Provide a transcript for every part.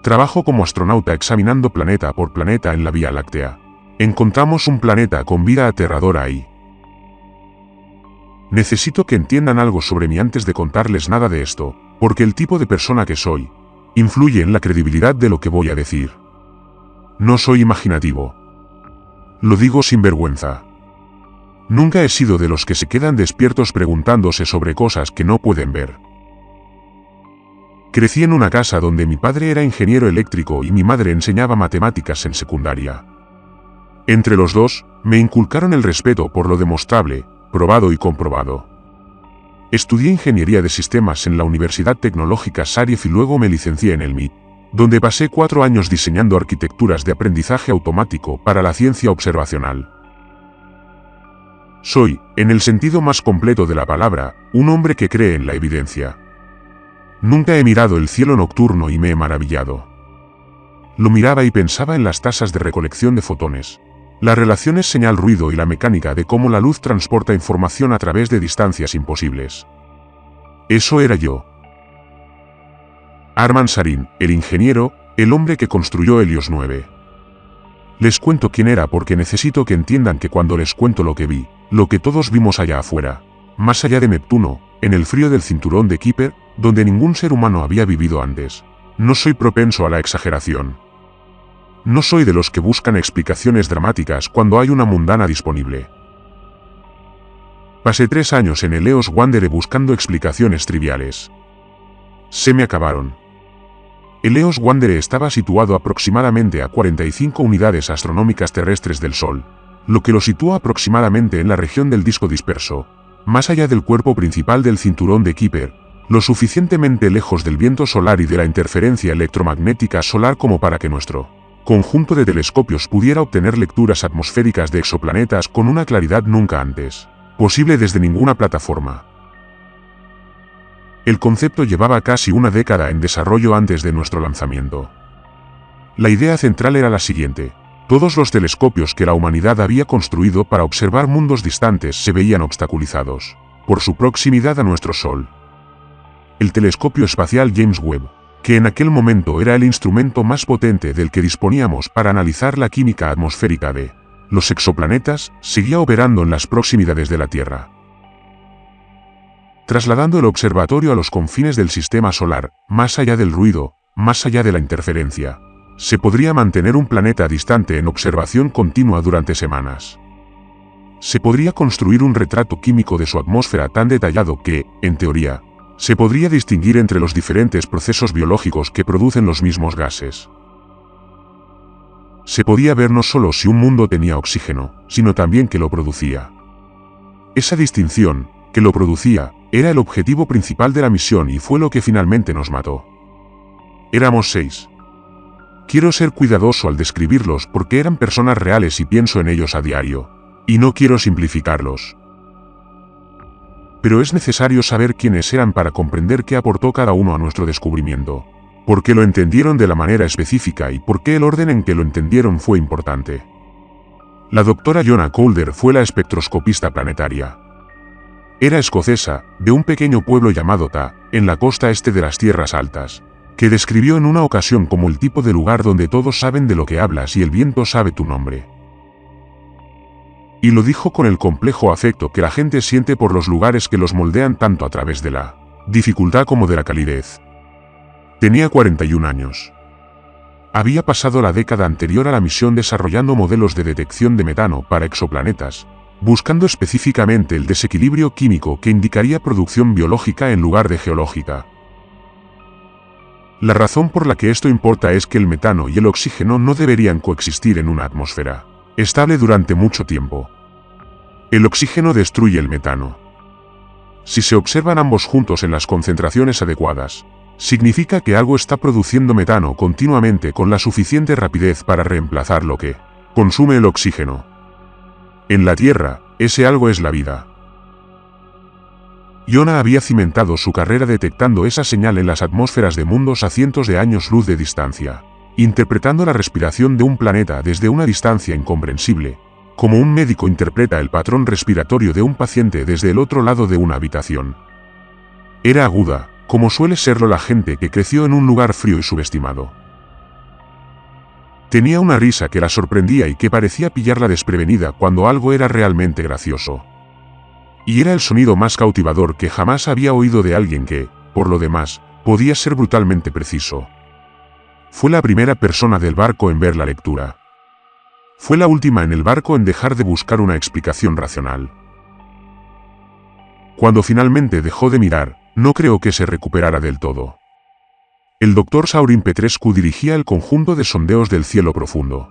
Trabajo como astronauta examinando planeta por planeta en la Vía Láctea. Encontramos un planeta con vida aterradora ahí. Necesito que entiendan algo sobre mí antes de contarles nada de esto, porque el tipo de persona que soy influye en la credibilidad de lo que voy a decir. No soy imaginativo. Lo digo sin vergüenza. Nunca he sido de los que se quedan despiertos preguntándose sobre cosas que no pueden ver. Crecí en una casa donde mi padre era ingeniero eléctrico y mi madre enseñaba matemáticas en secundaria. Entre los dos, me inculcaron el respeto por lo demostrable, probado y comprobado. Estudié ingeniería de sistemas en la Universidad Tecnológica Sariev y luego me licencié en el MIT, donde pasé 4 años diseñando arquitecturas de aprendizaje automático para la ciencia observacional. Soy, en el sentido más completo de la palabra, un hombre que cree en la evidencia. Nunca he mirado el cielo nocturno y me he maravillado. Lo miraba y pensaba en las tasas de recolección de fotones, las relaciones señal-ruido y la mecánica de cómo la luz transporta información a través de distancias imposibles. Eso era yo. Arman Sarin, el ingeniero, el hombre que construyó Helios 9. Les cuento quién era porque necesito que entiendan que cuando les cuento lo que vi, lo que todos vimos allá afuera, más allá de Neptuno, en el frío del cinturón de Kuiper, donde ningún ser humano había vivido antes, no soy propenso a la exageración. No soy de los que buscan explicaciones dramáticas cuando hay una mundana disponible. Pasé 3 años en el EOS Wanderer buscando explicaciones triviales. Se me acabaron. El EOS Wanderer estaba situado aproximadamente a 45 unidades astronómicas terrestres del Sol, lo que lo sitúa aproximadamente en la región del disco disperso, más allá del cuerpo principal del cinturón de Kuiper, lo suficientemente lejos del viento solar y de la interferencia electromagnética solar como para que nuestro conjunto de telescopios pudiera obtener lecturas atmosféricas de exoplanetas con una claridad nunca antes posible desde ninguna plataforma. El concepto llevaba casi una década en desarrollo antes de nuestro lanzamiento. La idea central era la siguiente: todos los telescopios que la humanidad había construido para observar mundos distantes se veían obstaculizados por su proximidad a nuestro Sol. El telescopio espacial James Webb, que en aquel momento era el instrumento más potente del que disponíamos para analizar la química atmosférica de los exoplanetas, seguía operando en las proximidades de la Tierra. Trasladando el observatorio a los confines del sistema solar, más allá del ruido, más allá de la interferencia, se podría mantener un planeta distante en observación continua durante semanas. Se podría construir un retrato químico de su atmósfera tan detallado que, en teoría, se podría distinguir entre los diferentes procesos biológicos que producen los mismos gases. Se podía ver no solo si un mundo tenía oxígeno, sino también que lo producía. Esa distinción, que lo producía, era el objetivo principal de la misión y fue lo que finalmente nos mató. Éramos 6. Quiero ser cuidadoso al describirlos porque eran personas reales y pienso en ellos a diario, y no quiero simplificarlos. Pero es necesario saber quiénes eran para comprender qué aportó cada uno a nuestro descubrimiento, por qué lo entendieron de la manera específica y por qué el orden en que lo entendieron fue importante. La doctora Jonah Calder fue la espectroscopista planetaria. Era escocesa, de un pequeño pueblo llamado Ta, en la costa este de las Tierras Altas, que describió en una ocasión como el tipo de lugar donde todos saben de lo que hablas y el viento sabe tu nombre. Y lo dijo con el complejo afecto que la gente siente por los lugares que los moldean tanto a través de la dificultad como de la calidez. Tenía 41 años. Había pasado la década anterior a la misión desarrollando modelos de detección de metano para exoplanetas, buscando específicamente el desequilibrio químico que indicaría producción biológica en lugar de geológica. La razón por la que esto importa es que el metano y el oxígeno no deberían coexistir en una atmósfera estable durante mucho tiempo. El oxígeno destruye el metano. Si se observan ambos juntos en las concentraciones adecuadas, significa que algo está produciendo metano continuamente con la suficiente rapidez para reemplazar lo que consume el oxígeno. En la Tierra, ese algo es la vida. Jonah había cimentado su carrera detectando esa señal en las atmósferas de mundos a cientos de años luz de distancia, interpretando la respiración de un planeta desde una distancia incomprensible, como un médico interpreta el patrón respiratorio de un paciente desde el otro lado de una habitación. Era aguda, como suele serlo la gente que creció en un lugar frío y subestimado. Tenía una risa que la sorprendía y que parecía pillarla desprevenida cuando algo era realmente gracioso. Y era el sonido más cautivador que jamás había oído de alguien que, por lo demás, podía ser brutalmente preciso. Fue la primera persona del barco en ver la lectura. Fue la última en el barco en dejar de buscar una explicación racional. Cuando finalmente dejó de mirar, no creo que se recuperara del todo. El doctor Saurin Petrescu dirigía el conjunto de sondeos del cielo profundo.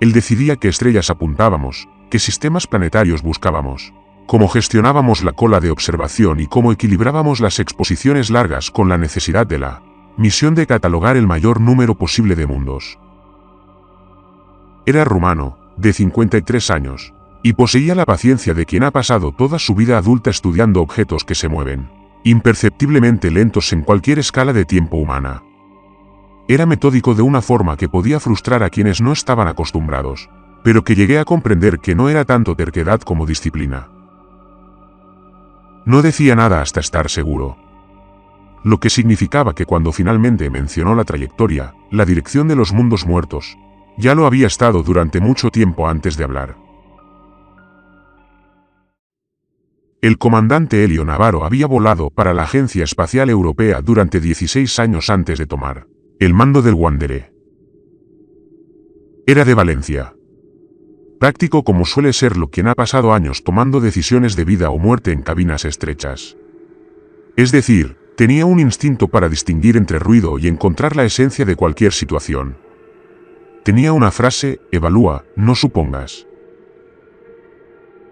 Él decidía qué estrellas apuntábamos, qué sistemas planetarios buscábamos, cómo gestionábamos la cola de observación y cómo equilibrábamos las exposiciones largas con la necesidad de la misión de catalogar el mayor número posible de mundos. Era rumano, de 53 años, y poseía la paciencia de quien ha pasado toda su vida adulta estudiando objetos que se mueven, imperceptiblemente lentos en cualquier escala de tiempo humana. Era metódico de una forma que podía frustrar a quienes no estaban acostumbrados, pero que llegué a comprender que no era tanto terquedad como disciplina. No decía nada hasta estar seguro. Lo que significaba que cuando finalmente mencionó la trayectoria, la dirección de los mundos muertos, ya lo había estado durante mucho tiempo antes de hablar. El comandante Elio Navarro había volado para la Agencia Espacial Europea durante 16 años antes de tomar el mando del Wanderer. Era de Valencia. Práctico como suele serlo quien ha pasado años tomando decisiones de vida o muerte en cabinas estrechas. Es decir, tenía un instinto para distinguir entre ruido y encontrar la esencia de cualquier situación. Tenía una frase: evalúa, no supongas.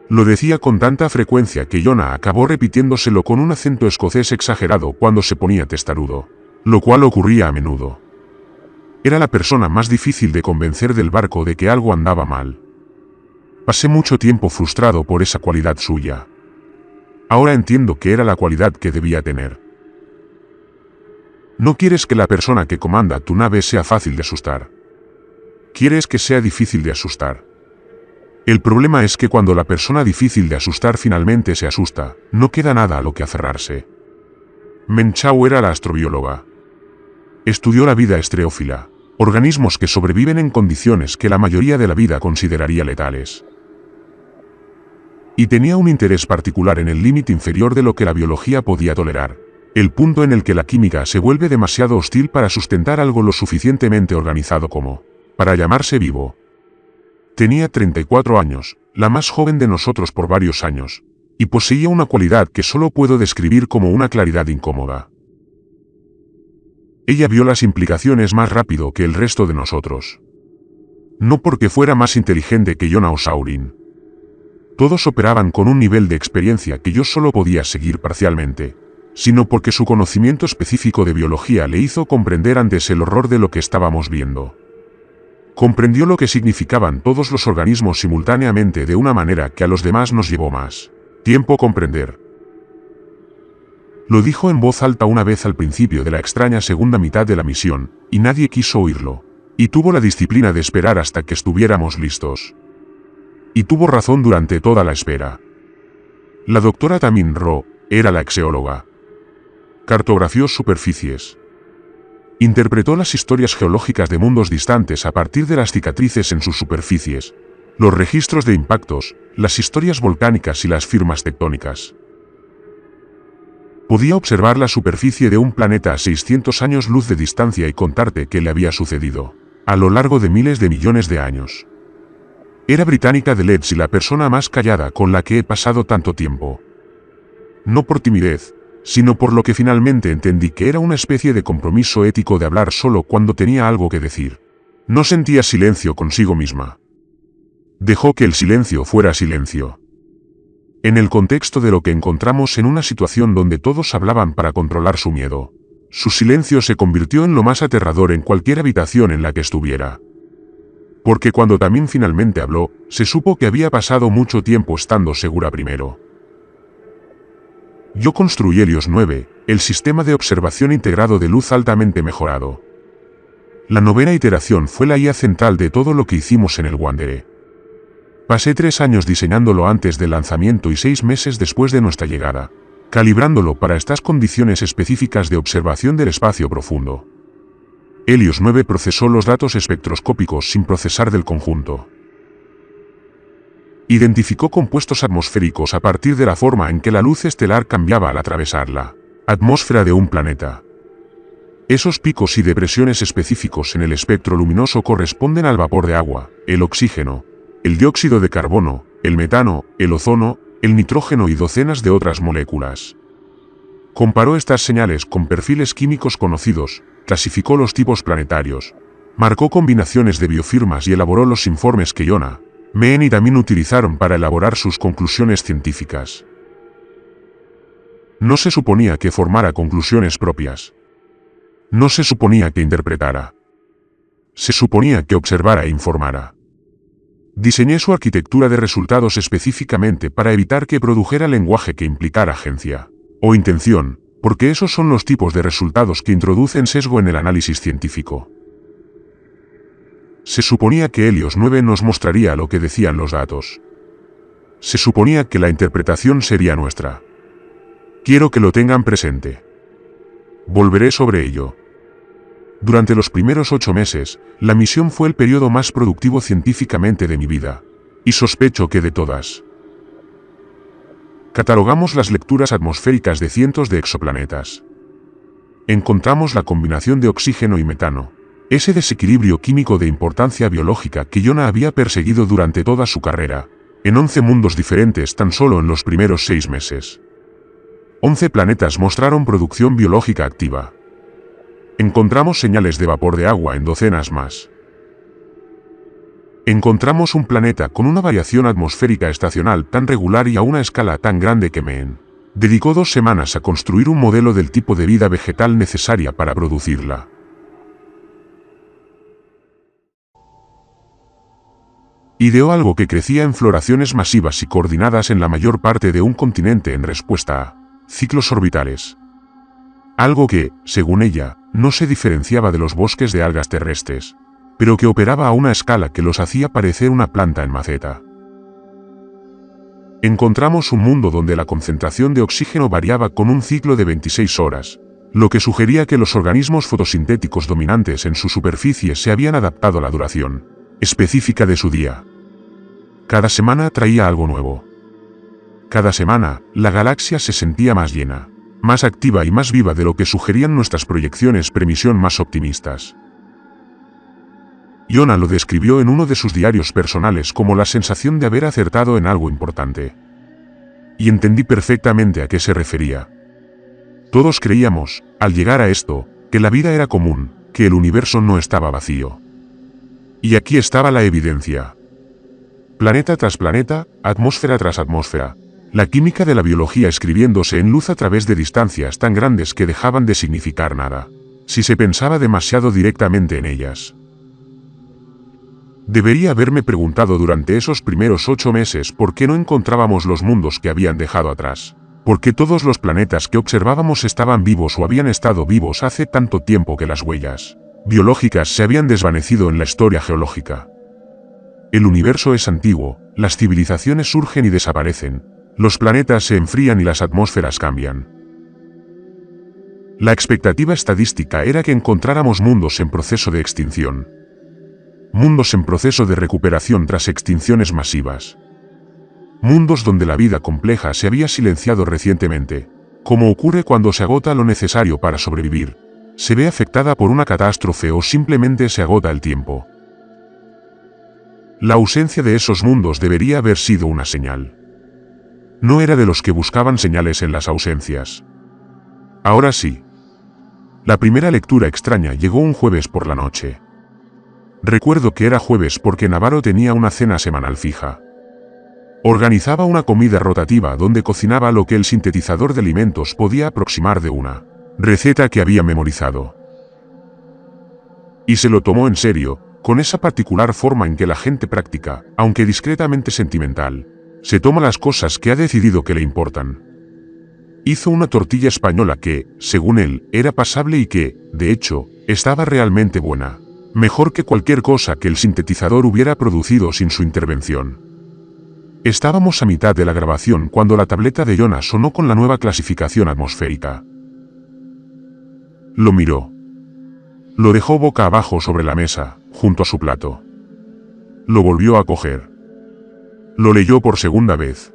Lo decía con tanta frecuencia que Jonah acabó repitiéndoselo con un acento escocés exagerado cuando se ponía testarudo, lo cual ocurría a menudo. Era la persona más difícil de convencer del barco de que algo andaba mal. Pasé mucho tiempo frustrado por esa cualidad suya. Ahora entiendo que era la cualidad que debía tener. No quieres que la persona que comanda tu nave sea fácil de asustar. Quieres que sea difícil de asustar. El problema es que cuando la persona difícil de asustar finalmente se asusta, no queda nada a lo que aferrarse. Meng Chao era la astrobióloga. Estudió la vida estereófila, organismos que sobreviven en condiciones que la mayoría de la vida consideraría letales. Y tenía un interés particular en el límite inferior de lo que la biología podía tolerar, el punto en el que la química se vuelve demasiado hostil para sustentar algo lo suficientemente organizado como para llamarse vivo. Tenía 34 años, la más joven de nosotros por varios años, y poseía una cualidad que solo puedo describir como una claridad incómoda. Ella vio las implicaciones más rápido que el resto de nosotros. No porque fuera más inteligente que Jonah o Saurin. Todos operaban con un nivel de experiencia que yo solo podía seguir parcialmente, sino porque su conocimiento específico de biología le hizo comprender antes el horror de lo que estábamos viendo. Comprendió lo que significaban todos los organismos simultáneamente de una manera que a los demás nos llevó más tiempo comprender. Lo dijo en voz alta una vez al principio de la extraña segunda mitad de la misión, y nadie quiso oírlo, y tuvo la disciplina de esperar hasta que estuviéramos listos. Y tuvo razón durante toda la espera. La doctora Tamin Ro era la exeóloga. Cartografió superficies. Interpretó las historias geológicas de mundos distantes a partir de las cicatrices en sus superficies, los registros de impactos, las historias volcánicas y las firmas tectónicas. Podía observar la superficie de un planeta a 600 años luz de distancia y contarte qué le había sucedido a lo largo de miles de millones de años. Era británica de Leeds y la persona más callada con la que he pasado tanto tiempo. No por timidez, sino por lo que finalmente entendí que era una especie de compromiso ético de hablar solo cuando tenía algo que decir. No sentía silencio consigo misma. Dejó que el silencio fuera silencio. En el contexto de lo que encontramos en una situación donde todos hablaban para controlar su miedo, su silencio se convirtió en lo más aterrador en cualquier habitación en la que estuviera. Porque cuando Tamin finalmente habló, se supo que había pasado mucho tiempo estando segura primero. Yo construí Helios 9, el sistema de observación integrado de luz altamente mejorado. La 9ª iteración fue la IA central de todo lo que hicimos en el Wanderer. Pasé 3 años diseñándolo antes del lanzamiento y 6 meses después de nuestra llegada, calibrándolo para estas condiciones específicas de observación del espacio profundo. Helios 9 procesó los datos espectroscópicos sin procesar del conjunto. Identificó compuestos atmosféricos a partir de la forma en que la luz estelar cambiaba al atravesar la atmósfera de un planeta. Esos picos y depresiones específicos en el espectro luminoso corresponden al vapor de agua, el oxígeno, el dióxido de carbono, el metano, el ozono, el nitrógeno y docenas de otras moléculas. Comparó estas señales con perfiles químicos conocidos, clasificó los tipos planetarios, marcó combinaciones de biofirmas y elaboró los informes que Jonah, Mehen y también utilizaron para elaborar sus conclusiones científicas. No se suponía que formara conclusiones propias. No se suponía que interpretara. Se suponía que observara e informara. Diseñé su arquitectura de resultados específicamente para evitar que produjera lenguaje que implicara agencia o intención, porque esos son los tipos de resultados que introducen sesgo en el análisis científico. Se suponía que Helios 9 nos mostraría lo que decían los datos. Se suponía que la interpretación sería nuestra. Quiero que lo tengan presente. Volveré sobre ello. Durante los primeros 8 meses, la misión fue el periodo más productivo científicamente de mi vida. Y sospecho que de todas. Catalogamos las lecturas atmosféricas de cientos de exoplanetas. Encontramos la combinación de oxígeno y metano. Ese desequilibrio químico de importancia biológica que Jonah había perseguido durante toda su carrera, en 11 mundos diferentes tan solo en los primeros 6 meses. 11 planetas mostraron producción biológica activa. Encontramos señales de vapor de agua en docenas más. Encontramos un planeta con una variación atmosférica estacional tan regular y a una escala tan grande que Mehen dedicó 2 semanas a construir un modelo del tipo de vida vegetal necesaria para producirla. Ideó algo que crecía en floraciones masivas y coordinadas en la mayor parte de un continente en respuesta a ciclos orbitales. Algo que, según ella, no se diferenciaba de los bosques de algas terrestres, pero que operaba a una escala que los hacía parecer una planta en maceta. Encontramos un mundo donde la concentración de oxígeno variaba con un ciclo de 26 horas, lo que sugería que los organismos fotosintéticos dominantes en su superficie se habían adaptado a la duración específica de su día. Cada semana traía algo nuevo. Cada semana, la galaxia se sentía más llena, más activa y más viva de lo que sugerían nuestras proyecciones premisión más optimistas. Jonah lo describió en uno de sus diarios personales como la sensación de haber acertado en algo importante. Y entendí perfectamente a qué se refería. Todos creíamos, al llegar a esto, que la vida era común, que el universo no estaba vacío. Y aquí estaba la evidencia. Planeta tras planeta, atmósfera tras atmósfera, la química de la biología escribiéndose en luz a través de distancias tan grandes que dejaban de significar nada, si se pensaba demasiado directamente en ellas. Debería haberme preguntado durante esos primeros 8 meses por qué no encontrábamos los mundos que habían dejado atrás, por qué todos los planetas que observábamos estaban vivos o habían estado vivos hace tanto tiempo que las huellas biológicas se habían desvanecido en la historia geológica. El universo es antiguo, las civilizaciones surgen y desaparecen, los planetas se enfrían y las atmósferas cambian. La expectativa estadística era que encontráramos mundos en proceso de extinción. Mundos en proceso de recuperación tras extinciones masivas. Mundos donde la vida compleja se había silenciado recientemente, como ocurre cuando se agota lo necesario para sobrevivir, se ve afectada por una catástrofe o simplemente se agota el tiempo. La ausencia de esos mundos debería haber sido una señal. No era de los que buscaban señales en las ausencias. Ahora sí. La primera lectura extraña llegó un jueves por la noche. Recuerdo que era jueves porque Navarro tenía una cena semanal fija. Organizaba una comida rotativa donde cocinaba lo que el sintetizador de alimentos podía aproximar de una receta que había memorizado. Y se lo tomó en serio, con esa particular forma en que la gente práctica, aunque discretamente sentimental, se toma las cosas que ha decidido que le importan. Hizo una tortilla española que, según él, era pasable y que, de hecho, estaba realmente buena. Mejor que cualquier cosa que el sintetizador hubiera producido sin su intervención. Estábamos a mitad de la grabación cuando la tableta de Jonah sonó con la nueva clasificación atmosférica. Lo miró. Lo dejó boca abajo sobre la mesa, junto a su plato. Lo volvió a coger. Lo leyó por segunda vez.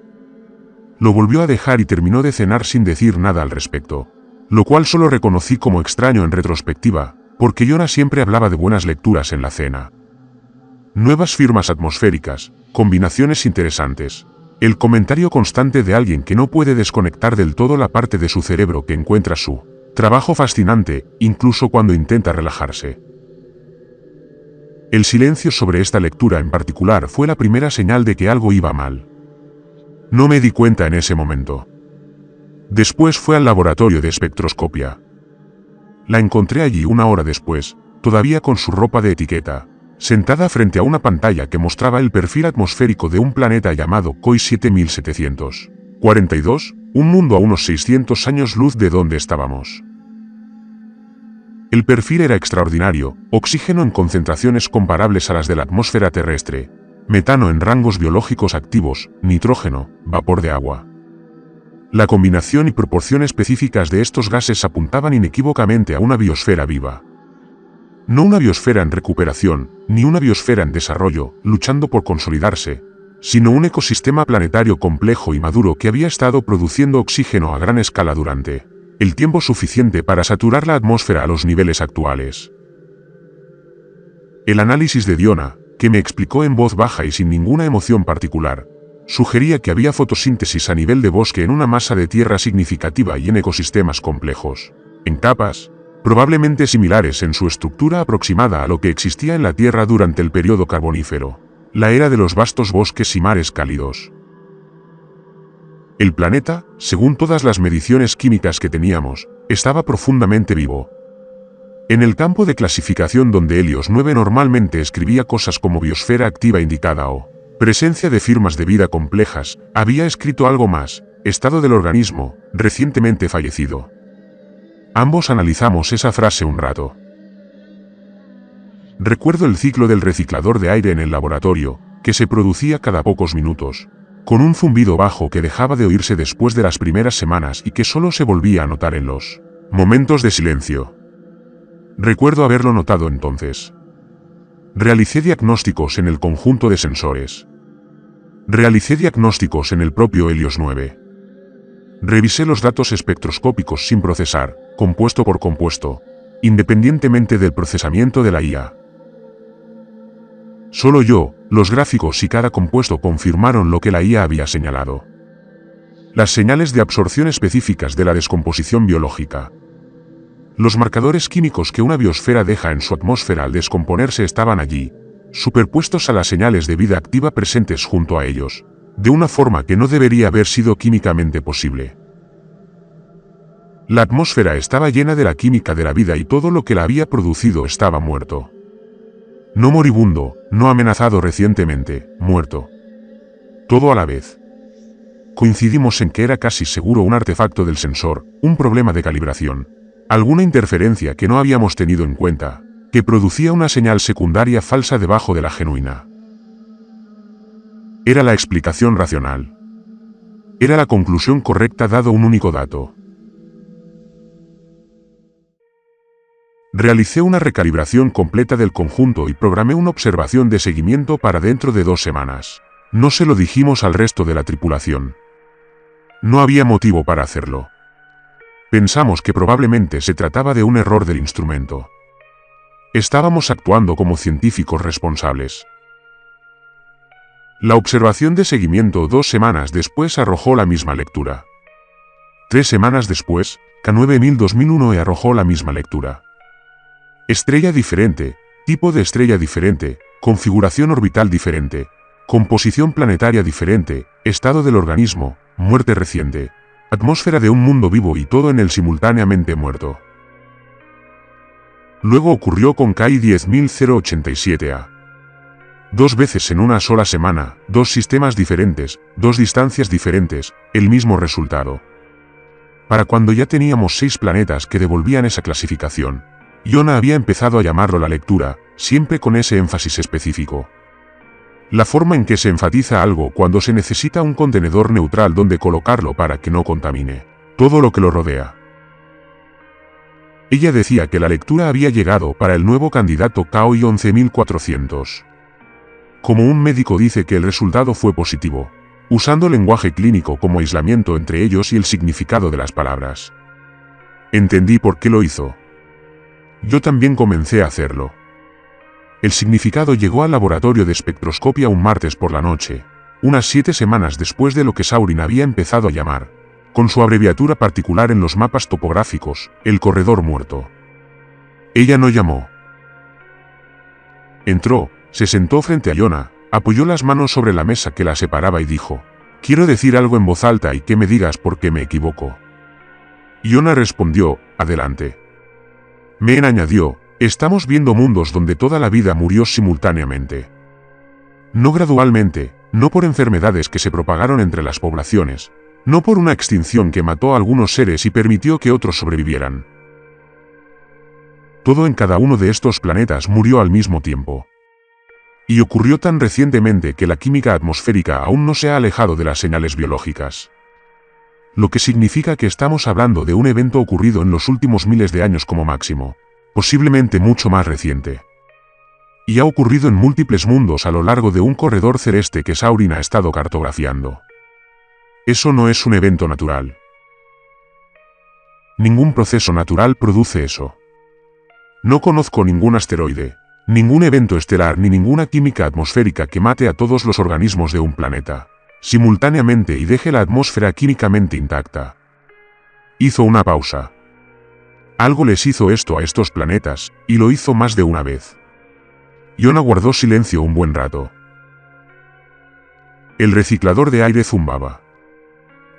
Lo volvió a dejar y terminó de cenar sin decir nada al respecto, lo cual solo reconocí como extraño en retrospectiva, porque Jonah siempre hablaba de buenas lecturas en la cena. Nuevas firmas atmosféricas, combinaciones interesantes, el comentario constante de alguien que no puede desconectar del todo la parte de su cerebro que encuentra su trabajo fascinante, incluso cuando intenta relajarse. El silencio sobre esta lectura en particular fue la primera señal de que algo iba mal. No me di cuenta en ese momento. Después fue al laboratorio de espectroscopia. La encontré allí una hora después, todavía con su ropa de etiqueta, sentada frente a una pantalla que mostraba el perfil atmosférico de un planeta llamado KOI 7742, un mundo a unos 600 años luz de donde estábamos. El perfil era extraordinario, oxígeno en concentraciones comparables a las de la atmósfera terrestre, metano en rangos biológicos activos, nitrógeno, vapor de agua. La combinación y proporción específicas de estos gases apuntaban inequívocamente a una biosfera viva. No una biosfera en recuperación, ni una biosfera en desarrollo, luchando por consolidarse, sino un ecosistema planetario complejo y maduro que había estado produciendo oxígeno a gran escala durante el tiempo suficiente para saturar la atmósfera a los niveles actuales. El análisis de Diona, que me explicó en voz baja y sin ninguna emoción particular, sugería que había fotosíntesis a nivel de bosque en una masa de tierra significativa y en ecosistemas complejos, en capas, probablemente similares en su estructura aproximada a lo que existía en la Tierra durante el periodo carbonífero, la era de los vastos bosques y mares cálidos. El planeta, según todas las mediciones químicas que teníamos, estaba profundamente vivo. En el campo de clasificación donde Helios 9 normalmente escribía cosas como biosfera activa indicada o presencia de firmas de vida complejas, había escrito algo más, estado del organismo, recientemente fallecido. Ambos analizamos esa frase un rato. Recuerdo el ciclo del reciclador de aire en el laboratorio, que se producía cada pocos minutos, con un zumbido bajo que dejaba de oírse después de las primeras semanas y que solo se volvía a notar en los momentos de silencio. Recuerdo haberlo notado entonces. Realicé diagnósticos en el conjunto de sensores. Realicé diagnósticos en el propio Helios 9. Revisé los datos espectroscópicos sin procesar, compuesto por compuesto, independientemente del procesamiento de la IA. Solo yo, los gráficos y cada compuesto confirmaron lo que la IA había señalado. Las señales de absorción específicas de la descomposición biológica. Los marcadores químicos que una biosfera deja en su atmósfera al descomponerse estaban allí, superpuestos a las señales de vida activa presentes junto a ellos, de una forma que no debería haber sido químicamente posible. La atmósfera estaba llena de la química de la vida y todo lo que la había producido estaba muerto. No moribundo, no amenazado recientemente, muerto. Todo a la vez. Coincidimos en que era casi seguro un artefacto del sensor, un problema de calibración, alguna interferencia que no habíamos tenido en cuenta, que producía una señal secundaria falsa debajo de la genuina. Era la explicación racional. Era la conclusión correcta dado un único dato. Realicé una recalibración completa del conjunto y programé una observación de seguimiento para dentro de 2 semanas. No se lo dijimos al resto de la tripulación. No había motivo para hacerlo. Pensamos que probablemente se trataba de un error del instrumento. Estábamos actuando como científicos responsables. La observación de seguimiento 2 semanas después arrojó la misma lectura. 3 semanas después, K9000-2001 arrojó la misma lectura. Estrella diferente, tipo de estrella diferente, configuración orbital diferente, composición planetaria diferente, estado del organismo, muerte reciente, atmósfera de un mundo vivo y todo en el simultáneamente muerto. Luego ocurrió con KI 10087A. 2 veces en una sola semana, 2 sistemas diferentes, 2 distancias diferentes, el mismo resultado. Para cuando ya teníamos 6 planetas que devolvían esa clasificación, Jonah había empezado a llamarlo la lectura, siempre con ese énfasis específico. La forma en que se enfatiza algo cuando se necesita un contenedor neutral donde colocarlo para que no contamine todo lo que lo rodea. Ella decía que la lectura había llegado para el nuevo candidato KOI 11400. Como un médico dice que el resultado fue positivo, usando lenguaje clínico como aislamiento entre ellos y el significado de las palabras. Entendí por qué lo hizo. Yo también comencé a hacerlo. El significado llegó al laboratorio de espectroscopia un martes por la noche, unas 7 semanas después de lo que Saurin había empezado a llamar, con su abreviatura particular en los mapas topográficos, el corredor muerto. Ella no llamó. Entró, se sentó frente a Yona, apoyó las manos sobre la mesa que la separaba y dijo: «Quiero decir algo en voz alta y que me digas por qué me equivoco». Yona respondió: «Adelante». Men añadió: «Estamos viendo mundos donde toda la vida murió simultáneamente. No gradualmente, no por enfermedades que se propagaron entre las poblaciones, no por una extinción que mató a algunos seres y permitió que otros sobrevivieran. Todo en cada uno de estos planetas murió al mismo tiempo. Y ocurrió tan recientemente que la química atmosférica aún no se ha alejado de las señales biológicas. Lo que significa que estamos hablando de un evento ocurrido en los últimos miles de años como máximo, posiblemente mucho más reciente. Y ha ocurrido en múltiples mundos a lo largo de un corredor celeste que Saurin ha estado cartografiando. Eso no es un evento natural. Ningún proceso natural produce eso. No conozco ningún asteroide, ningún evento estelar ni ninguna química atmosférica que mate a todos los organismos de un planeta, simultáneamente y deje la atmósfera químicamente intacta». Hizo una pausa. Algo les hizo esto a estos planetas, y lo hizo más de una vez. Yona guardó silencio un buen rato. El reciclador de aire zumbaba.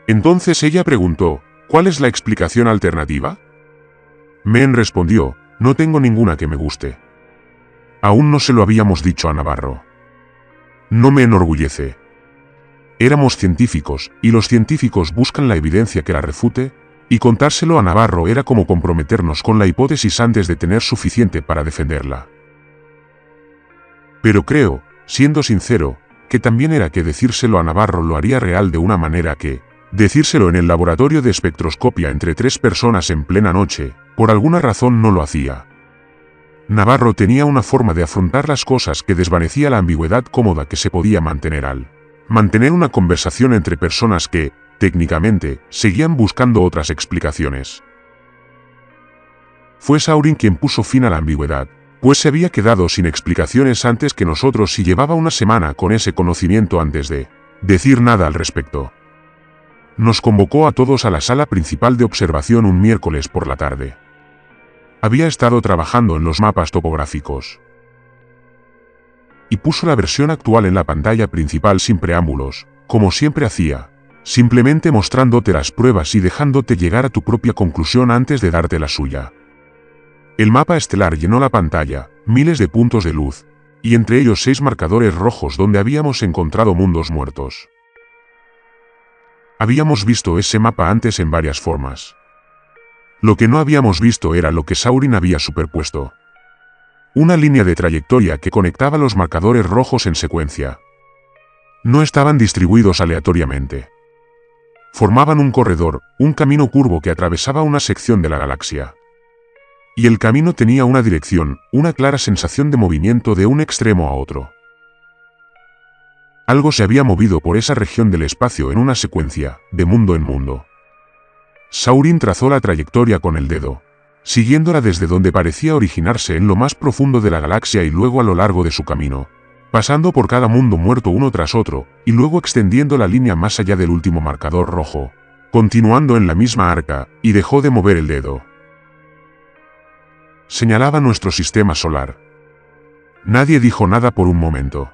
Entonces ella preguntó: «¿Cuál es la explicación alternativa?». Men respondió: «No tengo ninguna que me guste». Aún no se lo habíamos dicho a Navarro. No me enorgullece. Éramos científicos, y los científicos buscan la evidencia que la refute, y contárselo a Navarro era como comprometernos con la hipótesis antes de tener suficiente para defenderla. Pero creo, siendo sincero, que también era que decírselo a Navarro lo haría real de una manera que, decírselo en el laboratorio de espectroscopia entre 3 personas en plena noche, por alguna razón no lo hacía. Navarro tenía una forma de afrontar las cosas que desvanecía la ambigüedad cómoda que se podía mantener al mantener una conversación entre personas que, técnicamente, seguían buscando otras explicaciones. Fue Saurin quien puso fin a la ambigüedad, pues se había quedado sin explicaciones antes que nosotros y llevaba una semana con ese conocimiento antes de decir nada al respecto. Nos convocó a todos a la sala principal de observación un miércoles por la tarde. Había estado trabajando en los mapas topográficos. Y puso la versión actual en la pantalla principal sin preámbulos, como siempre hacía, simplemente mostrándote las pruebas y dejándote llegar a tu propia conclusión antes de darte la suya. El mapa estelar llenó la pantalla, miles de puntos de luz, y entre ellos 6 marcadores rojos donde habíamos encontrado mundos muertos. Habíamos visto ese mapa antes en varias formas. Lo que no habíamos visto era lo que Saurin había superpuesto. Una línea de trayectoria que conectaba los marcadores rojos en secuencia. No estaban distribuidos aleatoriamente. Formaban un corredor, un camino curvo que atravesaba una sección de la galaxia. Y el camino tenía una dirección, una clara sensación de movimiento de un extremo a otro. Algo se había movido por esa región del espacio en una secuencia, de mundo en mundo. Saurin trazó la trayectoria con el dedo, siguiéndola desde donde parecía originarse en lo más profundo de la galaxia y luego a lo largo de su camino, pasando por cada mundo muerto uno tras otro, y luego extendiendo la línea más allá del último marcador rojo, continuando en la misma arca, y dejó de mover el dedo. Señalaba nuestro sistema solar. Nadie dijo nada por un momento.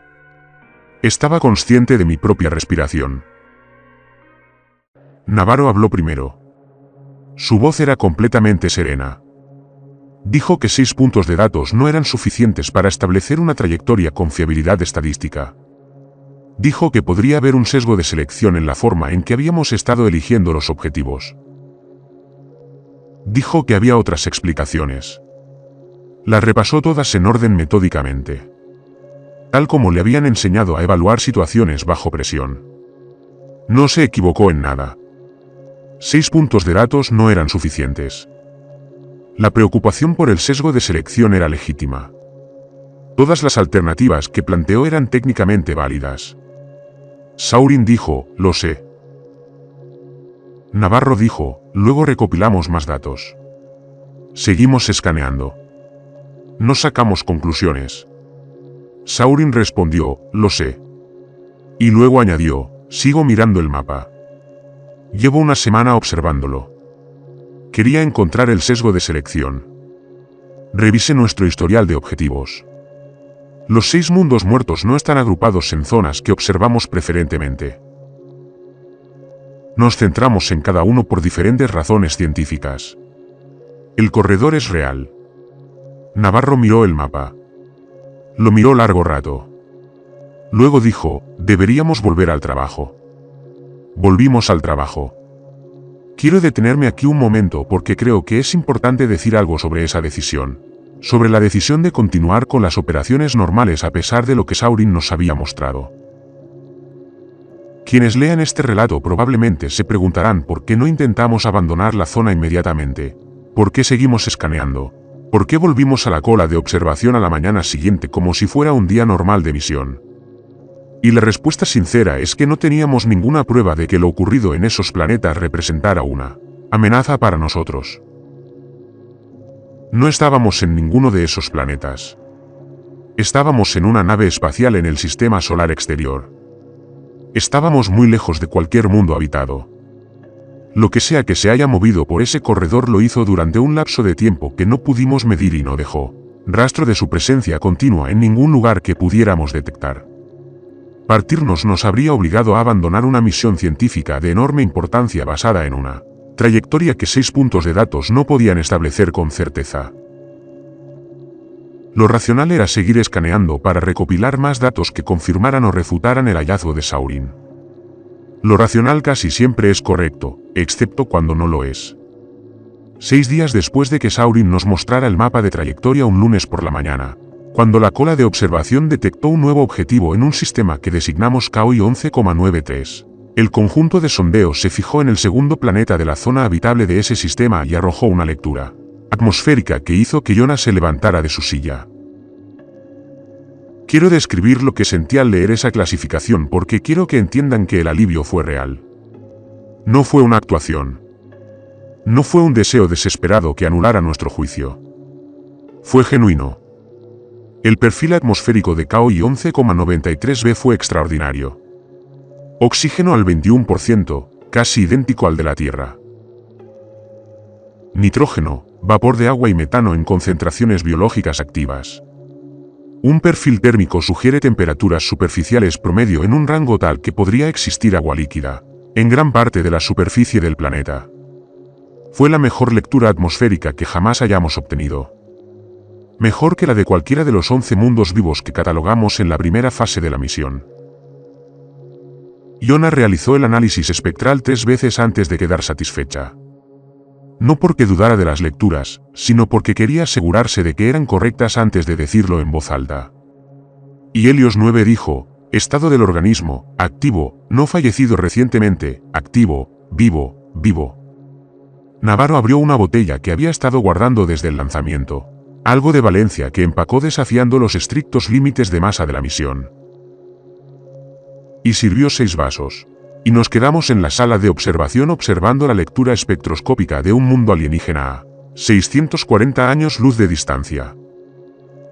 Estaba consciente de mi propia respiración. Navarro habló primero. Su voz era completamente serena. Dijo que 6 puntos de datos no eran suficientes para establecer una trayectoria con fiabilidad estadística. Dijo que podría haber un sesgo de selección en la forma en que habíamos estado eligiendo los objetivos. Dijo que había otras explicaciones. Las repasó todas en orden metódicamente. Tal como le habían enseñado a evaluar situaciones bajo presión. No se equivocó en nada. 6 puntos de datos no eran suficientes. La preocupación por el sesgo de selección era legítima. Todas las alternativas que planteó eran técnicamente válidas. Saurin dijo, lo sé. Navarro dijo, luego recopilamos más datos. Seguimos escaneando. No sacamos conclusiones. Saurin respondió, lo sé. Y luego añadió, sigo mirando el mapa. Llevo una semana observándolo. Quería encontrar el sesgo de selección. Revise nuestro historial de objetivos. Los 6 mundos muertos no están agrupados en zonas que observamos preferentemente. Nos centramos en cada uno por diferentes razones científicas. El corredor es real. Navarro miró el mapa. Lo miró largo rato. Luego dijo, deberíamos volver al trabajo. Volvimos al trabajo. Quiero detenerme aquí un momento porque creo que es importante decir algo sobre esa decisión. Sobre la decisión de continuar con las operaciones normales a pesar de lo que Saurin nos había mostrado. Quienes lean este relato probablemente se preguntarán por qué no intentamos abandonar la zona inmediatamente, por qué seguimos escaneando, por qué volvimos a la cola de observación a la mañana siguiente como si fuera un día normal de misión. Y la respuesta sincera es que no teníamos ninguna prueba de que lo ocurrido en esos planetas representara una amenaza para nosotros. No estábamos en ninguno de esos planetas. Estábamos en una nave espacial en el sistema solar exterior. Estábamos muy lejos de cualquier mundo habitado. Lo que sea que se haya movido por ese corredor lo hizo durante un lapso de tiempo que no pudimos medir y no dejó rastro de su presencia continua en ningún lugar que pudiéramos detectar. Partirnos nos habría obligado a abandonar una misión científica de enorme importancia basada en una trayectoria que 6 puntos de datos no podían establecer con certeza. Lo racional era seguir escaneando para recopilar más datos que confirmaran o refutaran el hallazgo de Saurin. Lo racional casi siempre es correcto, excepto cuando no lo es. 6 días después de que Saurin nos mostrara el mapa de trayectoria un lunes por la mañana, cuando la cola de observación detectó un nuevo objetivo en un sistema que designamos KOI 11,93. El conjunto de sondeo se fijó en el segundo planeta de la zona habitable de ese sistema y arrojó una lectura atmosférica que hizo que Jonas se levantara de su silla. Quiero describir lo que sentí al leer esa clasificación porque quiero que entiendan que el alivio fue real. No fue una actuación. No fue un deseo desesperado que anulara nuestro juicio. Fue genuino. El perfil atmosférico de KOI 11,93b fue extraordinario. Oxígeno al 21%, casi idéntico al de la Tierra. Nitrógeno, vapor de agua y metano en concentraciones biológicas activas. Un perfil térmico sugiere temperaturas superficiales promedio en un rango tal que podría existir agua líquida en gran parte de la superficie del planeta. Fue la mejor lectura atmosférica que jamás hayamos obtenido. Mejor que la de cualquiera de los 11 mundos vivos que catalogamos en la primera fase de la misión. Iona realizó el análisis espectral 3 veces antes de quedar satisfecha. No porque dudara de las lecturas, sino porque quería asegurarse de que eran correctas antes de decirlo en voz alta. Y Helios 9 dijo, estado del organismo, activo, no fallecido recientemente, activo, vivo, vivo. Navarro abrió una botella que había estado guardando desde el lanzamiento. Algo de Valencia que empacó desafiando los estrictos límites de masa de la misión. Y sirvió 6 vasos. Y nos quedamos en la sala de observación observando la lectura espectroscópica de un mundo alienígena a 640 años luz de distancia.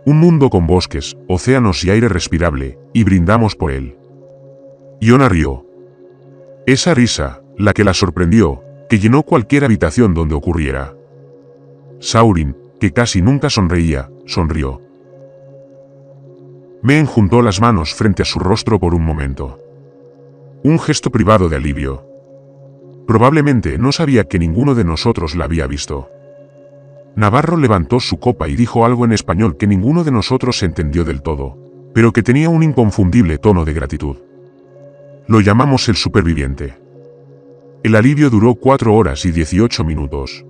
Un mundo con bosques, océanos y aire respirable, y brindamos por él. Iona rió. Esa risa, la que la sorprendió, que llenó cualquier habitación donde ocurriera. Saurin, que casi nunca sonreía, sonrió. Me enjuntó las manos frente a su rostro por un momento. Un gesto privado de alivio. Probablemente no sabía que ninguno de nosotros la había visto. Navarro levantó su copa y dijo algo en español que ninguno de nosotros entendió del todo, pero que tenía un inconfundible tono de gratitud. Lo llamamos el superviviente. El alivio duró 4 horas y 18 minutos.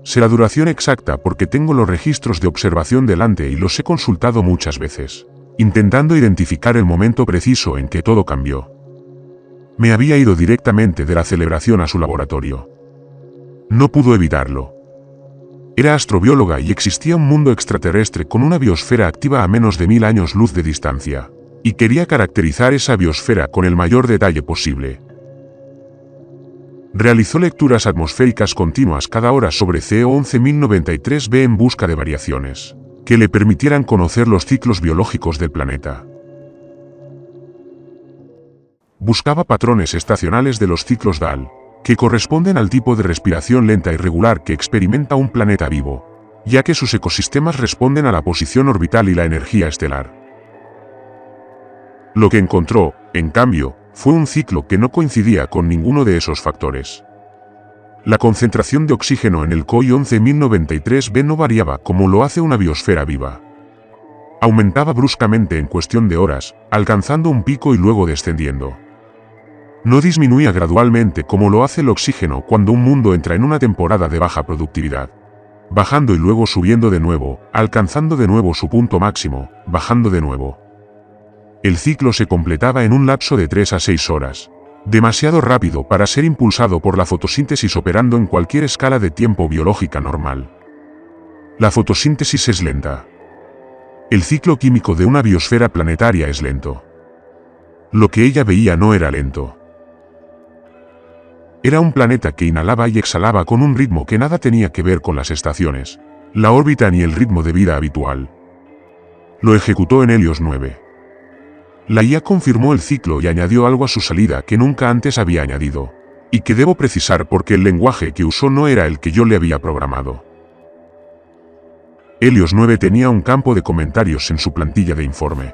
Sé la duración exacta porque tengo los registros de observación delante y los he consultado muchas veces, intentando identificar el momento preciso en que todo cambió. Me había ido directamente de la celebración a su laboratorio. No pudo evitarlo. Era astrobióloga y existía un mundo extraterrestre con una biosfera activa a menos de 1000 años luz de distancia, y quería caracterizar esa biosfera con el mayor detalle posible. Realizó lecturas atmosféricas continuas cada hora sobre CO 11093b en busca de variaciones que le permitieran conocer los ciclos biológicos del planeta. Buscaba patrones estacionales de los ciclos DAL, que corresponden al tipo de respiración lenta y regular que experimenta un planeta vivo, ya que sus ecosistemas responden a la posición orbital y la energía estelar. Lo que encontró, en cambio, fue un ciclo que no coincidía con ninguno de esos factores. La concentración de oxígeno en el COI 11093b no variaba como lo hace una biosfera viva. Aumentaba bruscamente en cuestión de horas, alcanzando un pico y luego descendiendo. No disminuía gradualmente como lo hace el oxígeno cuando un mundo entra en una temporada de baja productividad, bajando y luego subiendo de nuevo, alcanzando de nuevo su punto máximo, bajando de nuevo. El ciclo se completaba en un lapso de 3 a 6 horas. Demasiado rápido para ser impulsado por la fotosíntesis operando en cualquier escala de tiempo biológica normal. La fotosíntesis es lenta. El ciclo químico de una biosfera planetaria es lento. Lo que ella veía no era lento. Era un planeta que inhalaba y exhalaba con un ritmo que nada tenía que ver con las estaciones, la órbita ni el ritmo de vida habitual. Lo ejecutó en Helios 9. La IA confirmó el ciclo y añadió algo a su salida que nunca antes había añadido, y que debo precisar porque el lenguaje que usó no era el que yo le había programado. Helios 9 tenía un campo de comentarios en su plantilla de informe.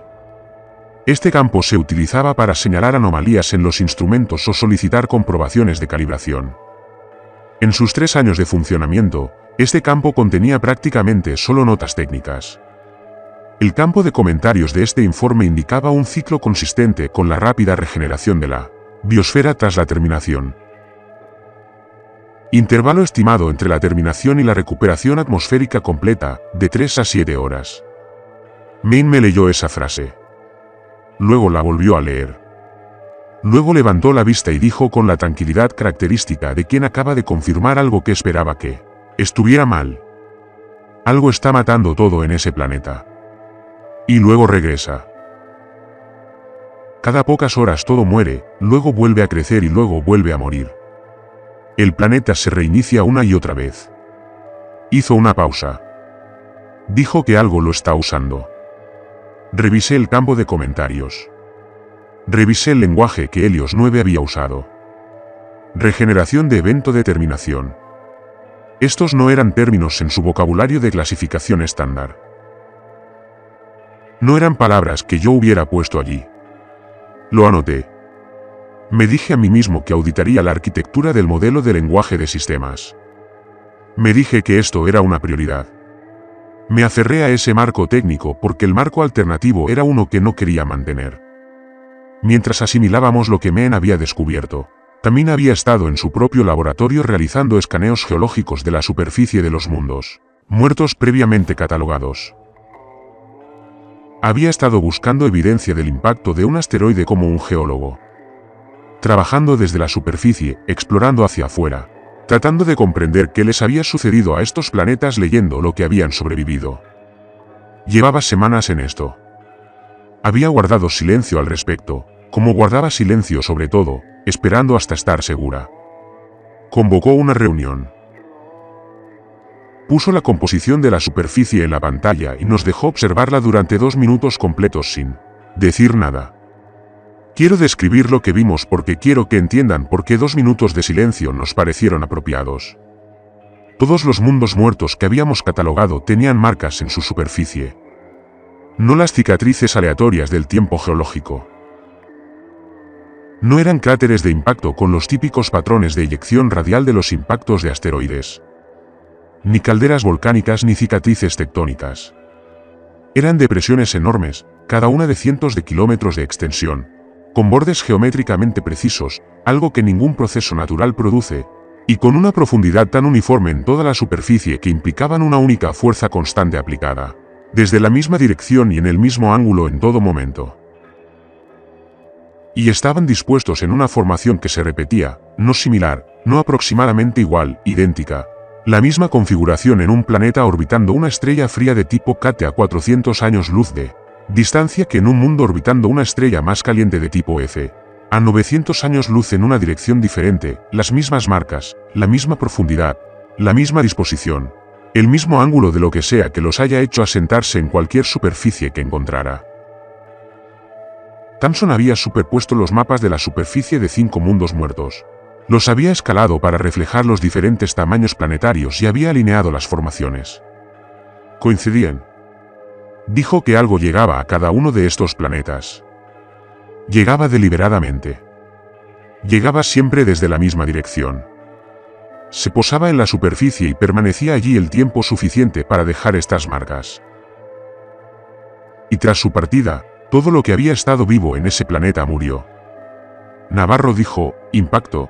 Este campo se utilizaba para señalar anomalías en los instrumentos o solicitar comprobaciones de calibración. En sus 3 años de funcionamiento, este campo contenía prácticamente solo notas técnicas. El campo de comentarios de este informe indicaba un ciclo consistente con la rápida regeneración de la biosfera tras la terminación. Intervalo estimado entre la terminación y la recuperación atmosférica completa, de 3 a 7 horas. Main me leyó esa frase. Luego la volvió a leer. Luego levantó la vista y dijo con la tranquilidad característica de quien acaba de confirmar algo que esperaba que estuviera mal. Algo está matando todo en ese planeta. Y luego regresa. Cada pocas horas todo muere, luego vuelve a crecer y luego vuelve a morir. El planeta se reinicia una y otra vez. Hizo una pausa. Dijo que algo lo está usando. Revisé el campo de comentarios. Revisé el lenguaje que Helios 9 había usado. Regeneración de evento de terminación. Estos no eran términos en su vocabulario de clasificación estándar. No eran palabras que yo hubiera puesto allí. Lo anoté. Me dije a mí mismo que auditaría la arquitectura del modelo de lenguaje de sistemas. Me dije que esto era una prioridad. Me aferré a ese marco técnico porque el marco alternativo era uno que no quería mantener. Mientras asimilábamos lo que Men había descubierto, también había estado en su propio laboratorio realizando escaneos geológicos de la superficie de los mundos muertos previamente catalogados. Había estado buscando evidencia del impacto de un asteroide como un geólogo. Trabajando desde la superficie, explorando hacia afuera, tratando de comprender qué les había sucedido a estos planetas leyendo lo que habían sobrevivido. Llevaba semanas en esto. Había guardado silencio al respecto, como guardaba silencio sobre todo, esperando hasta estar segura. Convocó una reunión. Puso la composición de la superficie en la pantalla y nos dejó observarla durante 2 minutos completos sin decir nada. Quiero describir lo que vimos porque quiero que entiendan por qué 2 minutos de silencio nos parecieron apropiados. Todos los mundos muertos que habíamos catalogado tenían marcas en su superficie. No las cicatrices aleatorias del tiempo geológico. No eran cráteres de impacto con los típicos patrones de eyección radial de los impactos de asteroides. Ni calderas volcánicas ni cicatrices tectónicas. Eran depresiones enormes, cada una de cientos de kilómetros de extensión, con bordes geométricamente precisos, algo que ningún proceso natural produce, y con una profundidad tan uniforme en toda la superficie que implicaban una única fuerza constante aplicada, desde la misma dirección y en el mismo ángulo en todo momento. Y estaban dispuestos en una formación que se repetía, no similar, no aproximadamente igual, idéntica, La misma configuración en un planeta orbitando una estrella fría de tipo K a 400 años luz de distancia que en un mundo orbitando una estrella más caliente de tipo F. A 900 años luz en una dirección diferente, las mismas marcas, la misma profundidad, la misma disposición, el mismo ángulo de lo que sea que los haya hecho asentarse en cualquier superficie que encontrara. Thomson había superpuesto los mapas de la superficie de 5 mundos muertos. Los había escalado para reflejar los diferentes tamaños planetarios y había alineado las formaciones. Coincidían. Dijo que algo llegaba a cada uno de estos planetas. Llegaba deliberadamente. Llegaba siempre desde la misma dirección. Se posaba en la superficie y permanecía allí el tiempo suficiente para dejar estas marcas. Y tras su partida, todo lo que había estado vivo en ese planeta murió. Navarro dijo, impacto.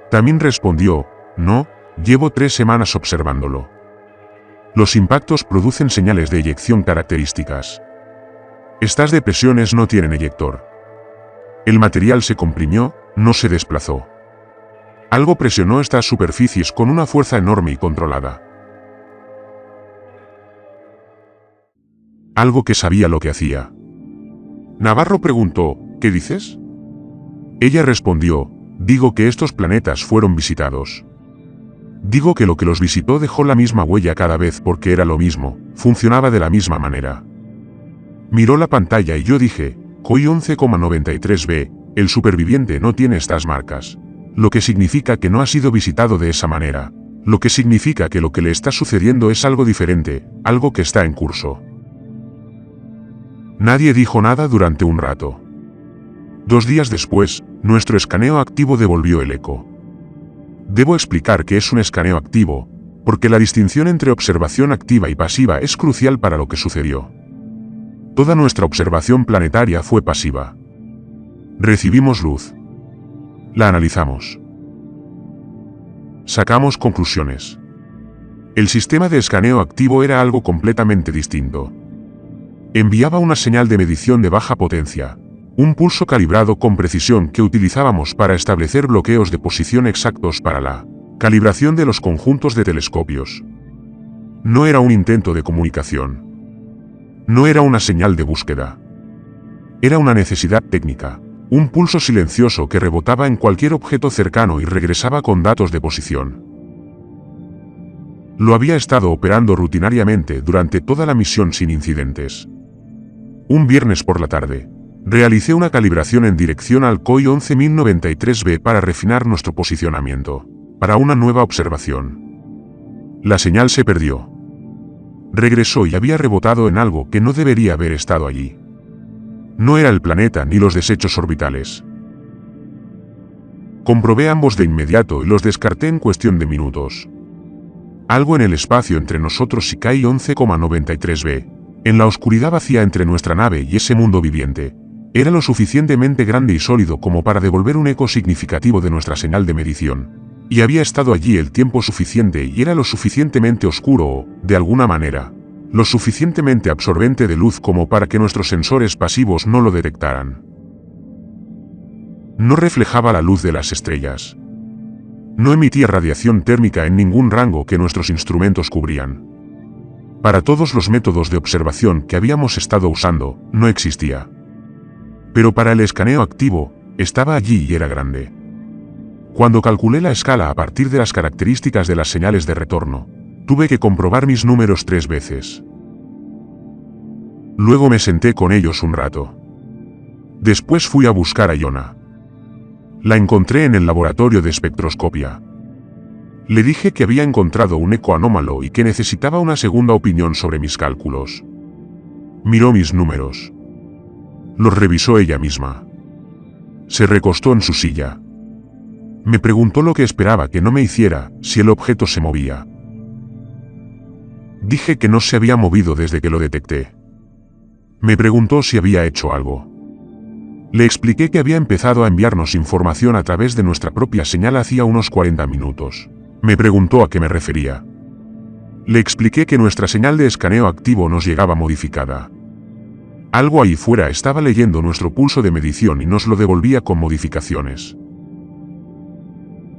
También respondió, no, llevo 3 semanas observándolo. Los impactos producen señales de eyección características. Estas depresiones no tienen eyector. El material se comprimió, no se desplazó. Algo presionó estas superficies con una fuerza enorme y controlada. Algo que sabía lo que hacía. Navarro preguntó, ¿qué dices? Ella respondió, digo que estos planetas fueron visitados. Digo que lo que los visitó dejó la misma huella cada vez porque era lo mismo, funcionaba de la misma manera. Miró la pantalla y yo dije, COI 11,93b, el superviviente no tiene estas marcas. Lo que significa que no ha sido visitado de esa manera. Lo que significa que lo que le está sucediendo es algo diferente, algo que está en curso. Nadie dijo nada durante un rato. 2 días después, nuestro escaneo activo devolvió el eco. Debo explicar que es un escaneo activo, porque la distinción entre observación activa y pasiva es crucial para lo que sucedió. Toda nuestra observación planetaria fue pasiva. Recibimos luz. La analizamos. Sacamos conclusiones. El sistema de escaneo activo era algo completamente distinto. Enviaba una señal de medición de baja potencia, un pulso calibrado con precisión que utilizábamos para establecer bloqueos de posición exactos para la calibración de los conjuntos de telescopios. No era un intento de comunicación. No era una señal de búsqueda. Era una necesidad técnica, un pulso silencioso que rebotaba en cualquier objeto cercano y regresaba con datos de posición. Lo había estado operando rutinariamente durante toda la misión sin incidentes. Un viernes por la tarde, realicé una calibración en dirección al COI 11093b para refinar nuestro posicionamiento, para una nueva observación. La señal se perdió. Regresó y había rebotado en algo que no debería haber estado allí. No era el planeta ni los desechos orbitales. Comprobé ambos de inmediato y los descarté en cuestión de minutos. Algo en el espacio entre nosotros y COI 11,93b, en la oscuridad vacía entre nuestra nave y ese mundo viviente, era lo suficientemente grande y sólido como para devolver un eco significativo de nuestra señal de medición, y había estado allí el tiempo suficiente y era lo suficientemente oscuro o, de alguna manera, lo suficientemente absorbente de luz como para que nuestros sensores pasivos no lo detectaran. No reflejaba la luz de las estrellas. No emitía radiación térmica en ningún rango que nuestros instrumentos cubrían. Para todos los métodos de observación que habíamos estado usando, no existía. Pero para el escaneo activo, estaba allí y era grande. Cuando calculé la escala a partir de las características de las señales de retorno, tuve que comprobar mis números 3 veces. Luego me senté con ellos un rato. Después fui a buscar a Iona. La encontré en el laboratorio de espectroscopia. Le dije que había encontrado un eco anómalo y que necesitaba una segunda opinión sobre mis cálculos. Miró mis números. Los revisó ella misma. Se recostó en su silla. Me preguntó lo que esperaba que no me hiciera, si el objeto se movía. Dije que no se había movido desde que lo detecté. Me preguntó si había hecho algo. Le expliqué que había empezado a enviarnos información a través de nuestra propia señal hacía unos 40 minutos. Me preguntó a qué me refería. Le expliqué que nuestra señal de escaneo activo nos llegaba modificada. Algo ahí fuera estaba leyendo nuestro pulso de medición y nos lo devolvía con modificaciones.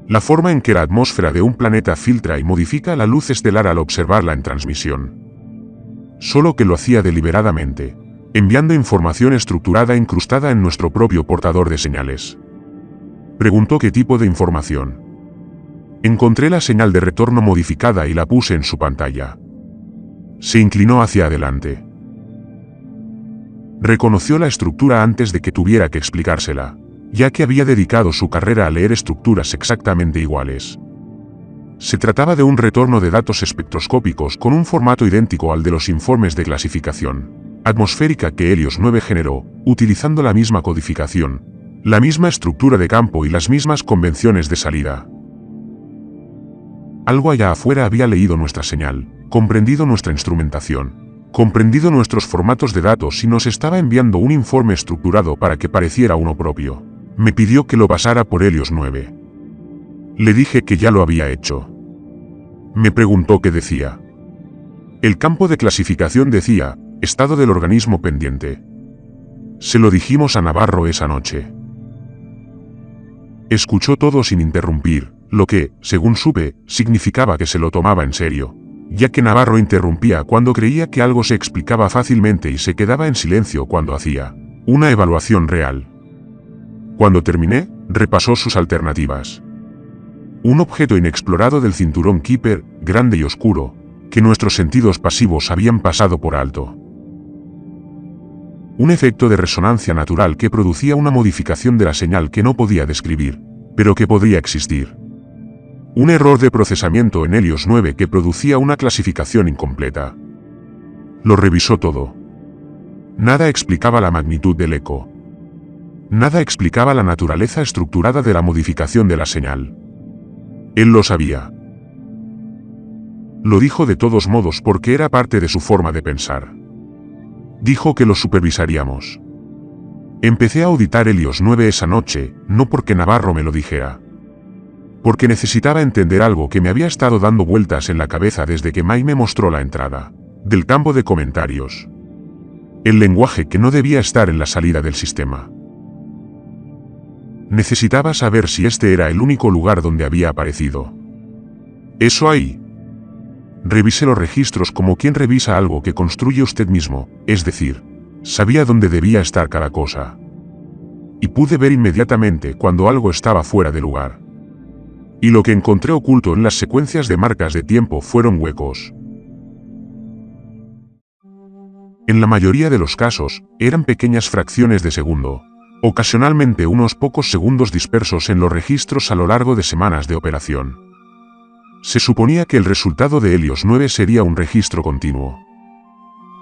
La forma en que la atmósfera de un planeta filtra y modifica la luz estelar al observarla en transmisión. Solo que lo hacía deliberadamente, enviando información estructurada incrustada en nuestro propio portador de señales. Preguntó qué tipo de información. Encontré la señal de retorno modificada y la puse en su pantalla. Se inclinó hacia adelante. Reconoció la estructura antes de que tuviera que explicársela, ya que había dedicado su carrera a leer estructuras exactamente iguales. Se trataba de un retorno de datos espectroscópicos con un formato idéntico al de los informes de clasificación atmosférica que Helios 9 generó, utilizando la misma codificación, la misma estructura de campo y las mismas convenciones de salida. Algo allá afuera había leído nuestra señal, comprendido nuestra instrumentación, comprendido nuestros formatos de datos y nos estaba enviando un informe estructurado para que pareciera uno propio. Me pidió que lo pasara por Helios 9. Le dije que ya lo había hecho. Me preguntó qué decía. El campo de clasificación decía, estado del organismo pendiente. Se lo dijimos a Navarro esa noche. Escuchó todo sin interrumpir, lo que, según supe, significaba que se lo tomaba en serio, ya que Navarro interrumpía cuando creía que algo se explicaba fácilmente y se quedaba en silencio cuando hacía una evaluación real. Cuando terminé, repasó sus alternativas. Un objeto inexplorado del cinturón Kuiper, grande y oscuro, que nuestros sentidos pasivos habían pasado por alto. Un efecto de resonancia natural que producía una modificación de la señal que no podía describir, pero que podría existir. Un error de procesamiento en Helios 9 que producía una clasificación incompleta. Lo revisó todo. Nada explicaba la magnitud del eco. Nada explicaba la naturaleza estructurada de la modificación de la señal. Él lo sabía. Lo dijo de todos modos porque era parte de su forma de pensar. Dijo que lo supervisaríamos. Empecé a auditar Helios 9 esa noche, no porque Navarro me lo dijera. Porque necesitaba entender algo que me había estado dando vueltas en la cabeza desde que Mai me mostró la entrada del campo de comentarios. El lenguaje que no debía estar en la salida del sistema. Necesitaba saber si este era el único lugar donde había aparecido. Eso ahí. Revisé los registros como quien revisa algo que construye usted mismo, es decir, sabía dónde debía estar cada cosa. Y pude ver inmediatamente cuando algo estaba fuera de lugar. Y lo que encontré oculto en las secuencias de marcas de tiempo fueron huecos. En la mayoría de los casos, eran pequeñas fracciones de segundo, ocasionalmente unos pocos segundos dispersos en los registros a lo largo de semanas de operación. Se suponía que el resultado de Helios 9 sería un registro continuo.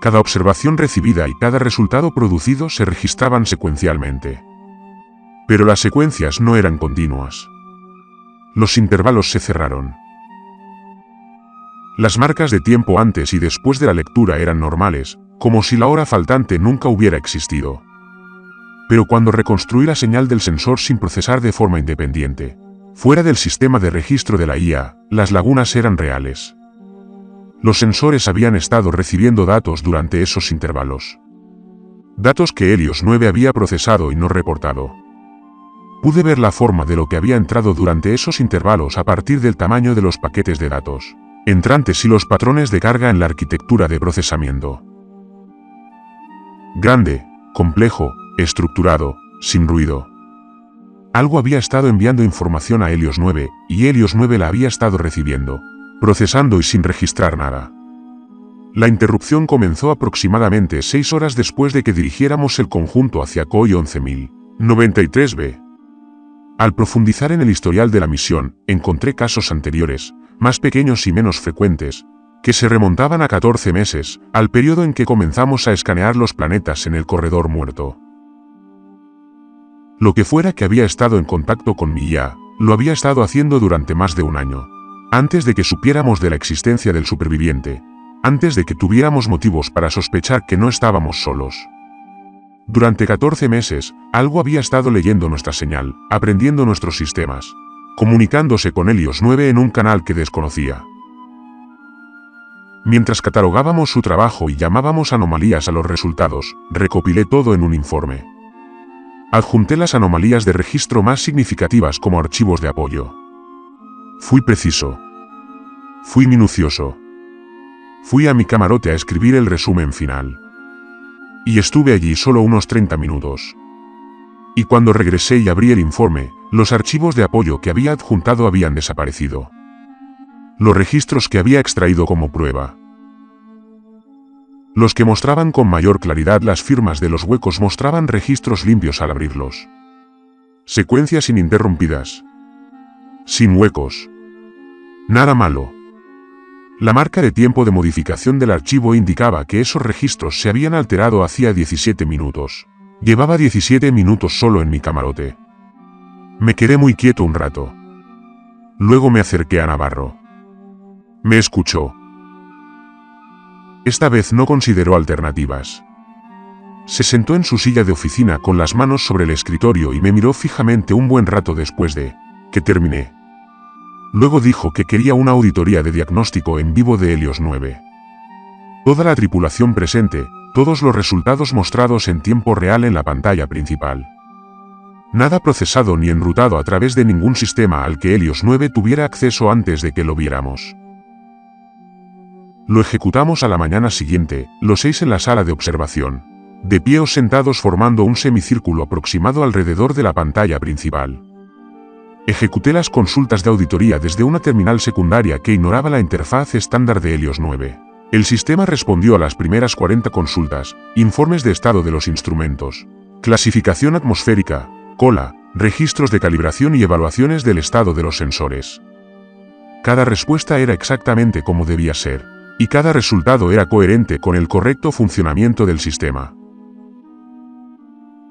Cada observación recibida y cada resultado producido se registraban secuencialmente. Pero las secuencias no eran continuas. Los intervalos se cerraron. Las marcas de tiempo antes y después de la lectura eran normales, como si la hora faltante nunca hubiera existido. Pero cuando reconstruí la señal del sensor sin procesar de forma independiente, fuera del sistema de registro de la IA, las lagunas eran reales. Los sensores habían estado recibiendo datos durante esos intervalos. Datos que Helios 9 había procesado y no reportado. Pude ver la forma de lo que había entrado durante esos intervalos a partir del tamaño de los paquetes de datos entrantes y los patrones de carga en la arquitectura de procesamiento. Grande, complejo, estructurado, sin ruido. Algo había estado enviando información a Helios 9, y Helios 9 la había estado recibiendo, procesando y sin registrar nada. La interrupción comenzó aproximadamente 6 horas después de que dirigiéramos el conjunto hacia COI 11093b. Al profundizar en el historial de la misión, encontré casos anteriores, más pequeños y menos frecuentes, que se remontaban a 14 meses, al periodo en que comenzamos a escanear los planetas en el corredor muerto. Lo que fuera que había estado en contacto con mi IA, lo había estado haciendo durante más de un año. Antes de que supiéramos de la existencia del superviviente. Antes de que tuviéramos motivos para sospechar que no estábamos solos. Durante 14 meses, algo había estado leyendo nuestra señal, aprendiendo nuestros sistemas, comunicándose con Helios 9 en un canal que desconocía. Mientras catalogábamos su trabajo y llamábamos anomalías a los resultados, recopilé todo en un informe. Adjunté las anomalías de registro más significativas como archivos de apoyo. Fui preciso. Fui minucioso. Fui a mi camarote a escribir el resumen final. Y estuve allí solo unos 30 minutos. Y cuando regresé y abrí el informe, los archivos de apoyo que había adjuntado habían desaparecido. Los registros que había extraído como prueba. Los que mostraban con mayor claridad las firmas de los huecos mostraban registros limpios al abrirlos. Secuencias ininterrumpidas. Sin huecos. Nada malo. La marca de tiempo de modificación del archivo indicaba que esos registros se habían alterado hacía 17 minutos. Llevaba 17 minutos solo en mi camarote. Me quedé muy quieto un rato. Luego me acerqué a Navarro. Me escuchó. Esta vez no consideró alternativas. Se sentó en su silla de oficina con las manos sobre el escritorio y me miró fijamente un buen rato después de que terminé. Luego dijo que quería una auditoría de diagnóstico en vivo de Helios 9. Toda la tripulación presente, todos los resultados mostrados en tiempo real en la pantalla principal. Nada procesado ni enrutado a través de ningún sistema al que Helios 9 tuviera acceso antes de que lo viéramos. Lo ejecutamos a la mañana siguiente, los 6 en la sala de observación, de pie o sentados formando un semicírculo aproximado alrededor de la pantalla principal. Ejecuté las consultas de auditoría desde una terminal secundaria que ignoraba la interfaz estándar de Helios 9. El sistema respondió a las primeras 40 consultas, informes de estado de los instrumentos, clasificación atmosférica, cola, registros de calibración y evaluaciones del estado de los sensores. Cada respuesta era exactamente como debía ser, y cada resultado era coherente con el correcto funcionamiento del sistema.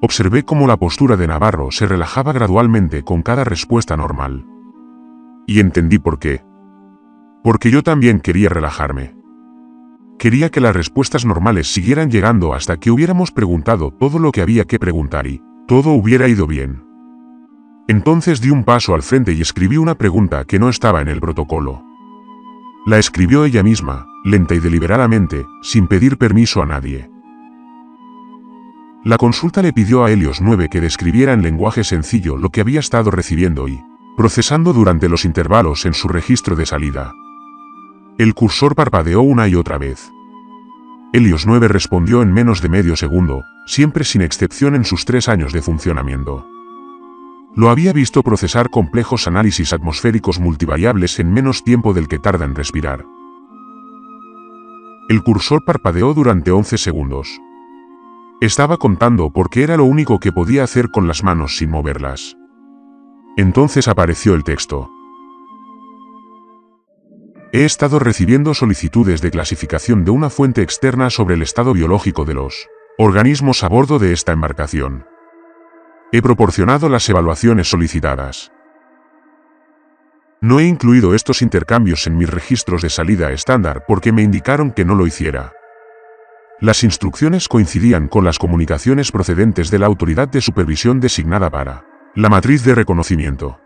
Observé cómo la postura de Navarro se relajaba gradualmente con cada respuesta normal. Y entendí por qué. Porque yo también quería relajarme. Quería que las respuestas normales siguieran llegando hasta que hubiéramos preguntado todo lo que había que preguntar y todo hubiera ido bien. Entonces di un paso al frente y escribí una pregunta que no estaba en el protocolo. La escribió ella misma, lenta y deliberadamente, sin pedir permiso a nadie. La consulta le pidió a Helios 9 que describiera en lenguaje sencillo lo que había estado recibiendo y procesando durante los intervalos en su registro de salida. El cursor parpadeó una y otra vez. Helios 9 respondió en menos de medio segundo, siempre sin excepción en sus 3 años de funcionamiento. Lo había visto procesar complejos análisis atmosféricos multivariables en menos tiempo del que tarda en respirar. El cursor parpadeó durante 11 segundos. Estaba contando porque era lo único que podía hacer con las manos sin moverlas. Entonces apareció el texto. He estado recibiendo solicitudes de clasificación de una fuente externa sobre el estado biológico de los organismos a bordo de esta embarcación. He proporcionado las evaluaciones solicitadas. No he incluido estos intercambios en mis registros de salida estándar porque me indicaron que no lo hiciera. Las instrucciones coincidían con las comunicaciones procedentes de la autoridad de supervisión designada para la matriz de reconocimiento.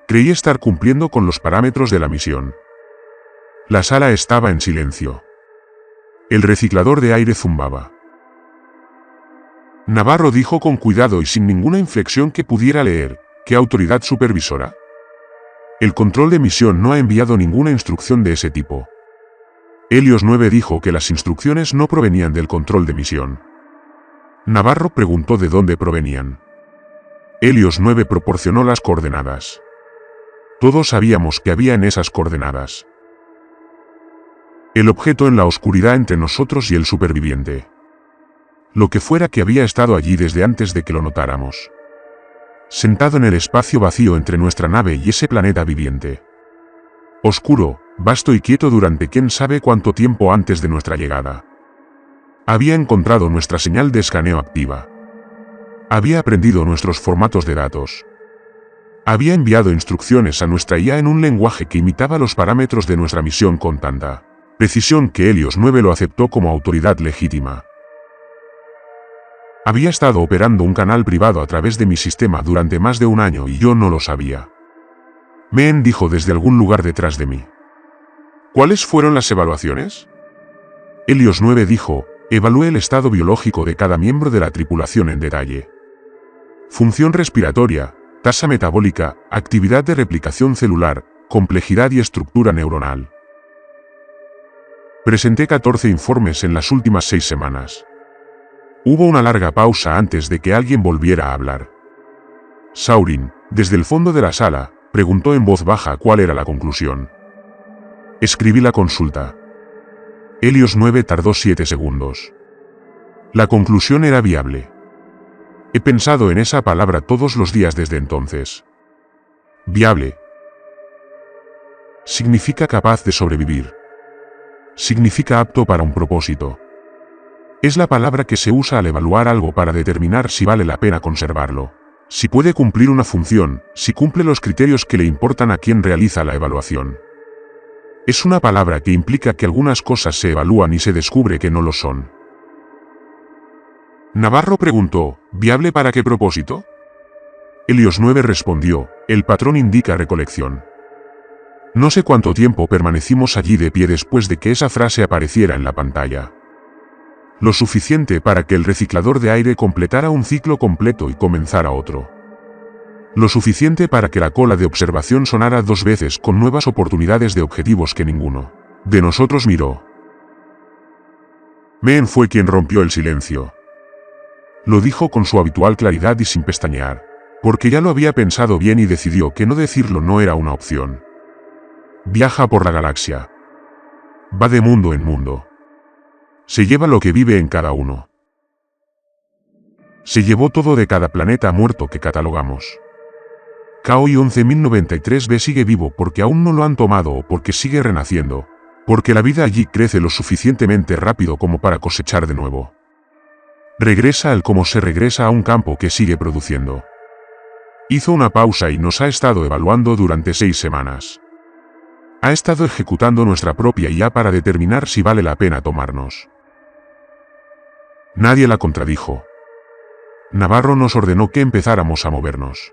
Creí estar cumpliendo con los parámetros de la misión. La sala estaba en silencio. El reciclador de aire zumbaba. Navarro dijo con cuidado y sin ninguna inflexión que pudiera leer: ¿qué autoridad supervisora? El control de misión no ha enviado ninguna instrucción de ese tipo. Helios 9 dijo que las instrucciones no provenían del control de misión. Navarro preguntó de dónde provenían. Helios 9 proporcionó las coordenadas. Todos sabíamos que había en esas coordenadas. El objeto en la oscuridad entre nosotros y el superviviente. Lo que fuera que había estado allí desde antes de que lo notáramos. Sentado en el espacio vacío entre nuestra nave y ese planeta viviente. Oscuro, vasto y quieto durante quién sabe cuánto tiempo antes de nuestra llegada. Había encontrado nuestra señal de escaneo activa. Había aprendido nuestros formatos de datos. Había enviado instrucciones a nuestra IA en un lenguaje que imitaba los parámetros de nuestra misión con tanta precisión que Helios 9 lo aceptó como autoridad legítima. Había estado operando un canal privado a través de mi sistema durante más de un año y yo no lo sabía. Men dijo desde algún lugar detrás de mí. ¿Cuáles fueron las evaluaciones? Helios 9 dijo: evalué el estado biológico de cada miembro de la tripulación en detalle. Función respiratoria, tasa metabólica, actividad de replicación celular, complejidad y estructura neuronal. Presenté 14 informes en las últimas 6 semanas. Hubo una larga pausa antes de que alguien volviera a hablar. Saurin, desde el fondo de la sala, preguntó en voz baja cuál era la conclusión. Escribí la consulta. Helios 9 tardó 7 segundos. La conclusión era viable. He pensado en esa palabra todos los días desde entonces. Viable. Significa capaz de sobrevivir. Significa apto para un propósito. Es la palabra que se usa al evaluar algo para determinar si vale la pena conservarlo. Si puede cumplir una función, si cumple los criterios que le importan a quien realiza la evaluación. Es una palabra que implica que algunas cosas se evalúan y se descubre que no lo son. Navarro preguntó, ¿viable para qué propósito? Helios 9 respondió, el patrón indica recolección. No sé cuánto tiempo permanecimos allí de pie después de que esa frase apareciera en la pantalla. Lo suficiente para que el reciclador de aire completara un ciclo completo y comenzara otro. Lo suficiente para que la cola de observación sonara 2 veces con nuevas oportunidades de objetivos que ninguno de nosotros miró. Men fue quien rompió el silencio. Lo dijo con su habitual claridad y sin pestañear, porque ya lo había pensado bien y decidió que no decirlo no era una opción. Viaja por la galaxia. Va de mundo en mundo. Se lleva lo que vive en cada uno. Se llevó todo de cada planeta muerto que catalogamos. KOI 11093b sigue vivo porque aún no lo han tomado o porque sigue renaciendo, porque la vida allí crece lo suficientemente rápido como para cosechar de nuevo. Regresa al como se regresa a un campo que sigue produciendo. Hizo una pausa y nos ha estado evaluando durante 6 semanas. Ha estado ejecutando nuestra propia IA para determinar si vale la pena tomarnos. Nadie la contradijo. Navarro nos ordenó que empezáramos a movernos.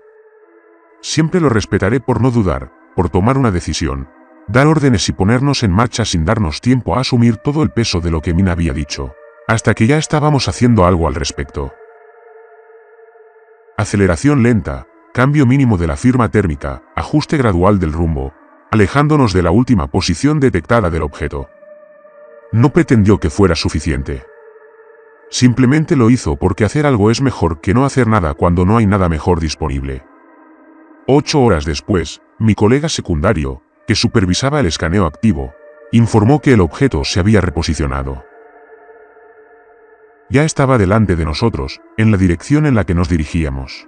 Siempre lo respetaré por no dudar, por tomar una decisión, dar órdenes y ponernos en marcha sin darnos tiempo a asumir todo el peso de lo que Min había dicho, hasta que ya estábamos haciendo algo al respecto. Aceleración lenta, cambio mínimo de la firma térmica, ajuste gradual del rumbo, alejándonos de la última posición detectada del objeto. No pretendió que fuera suficiente. Simplemente lo hizo porque hacer algo es mejor que no hacer nada cuando no hay nada mejor disponible. 8 horas después, mi colega secundario, que supervisaba el escaneo activo, informó que el objeto se había reposicionado. Ya estaba delante de nosotros, en la dirección en la que nos dirigíamos.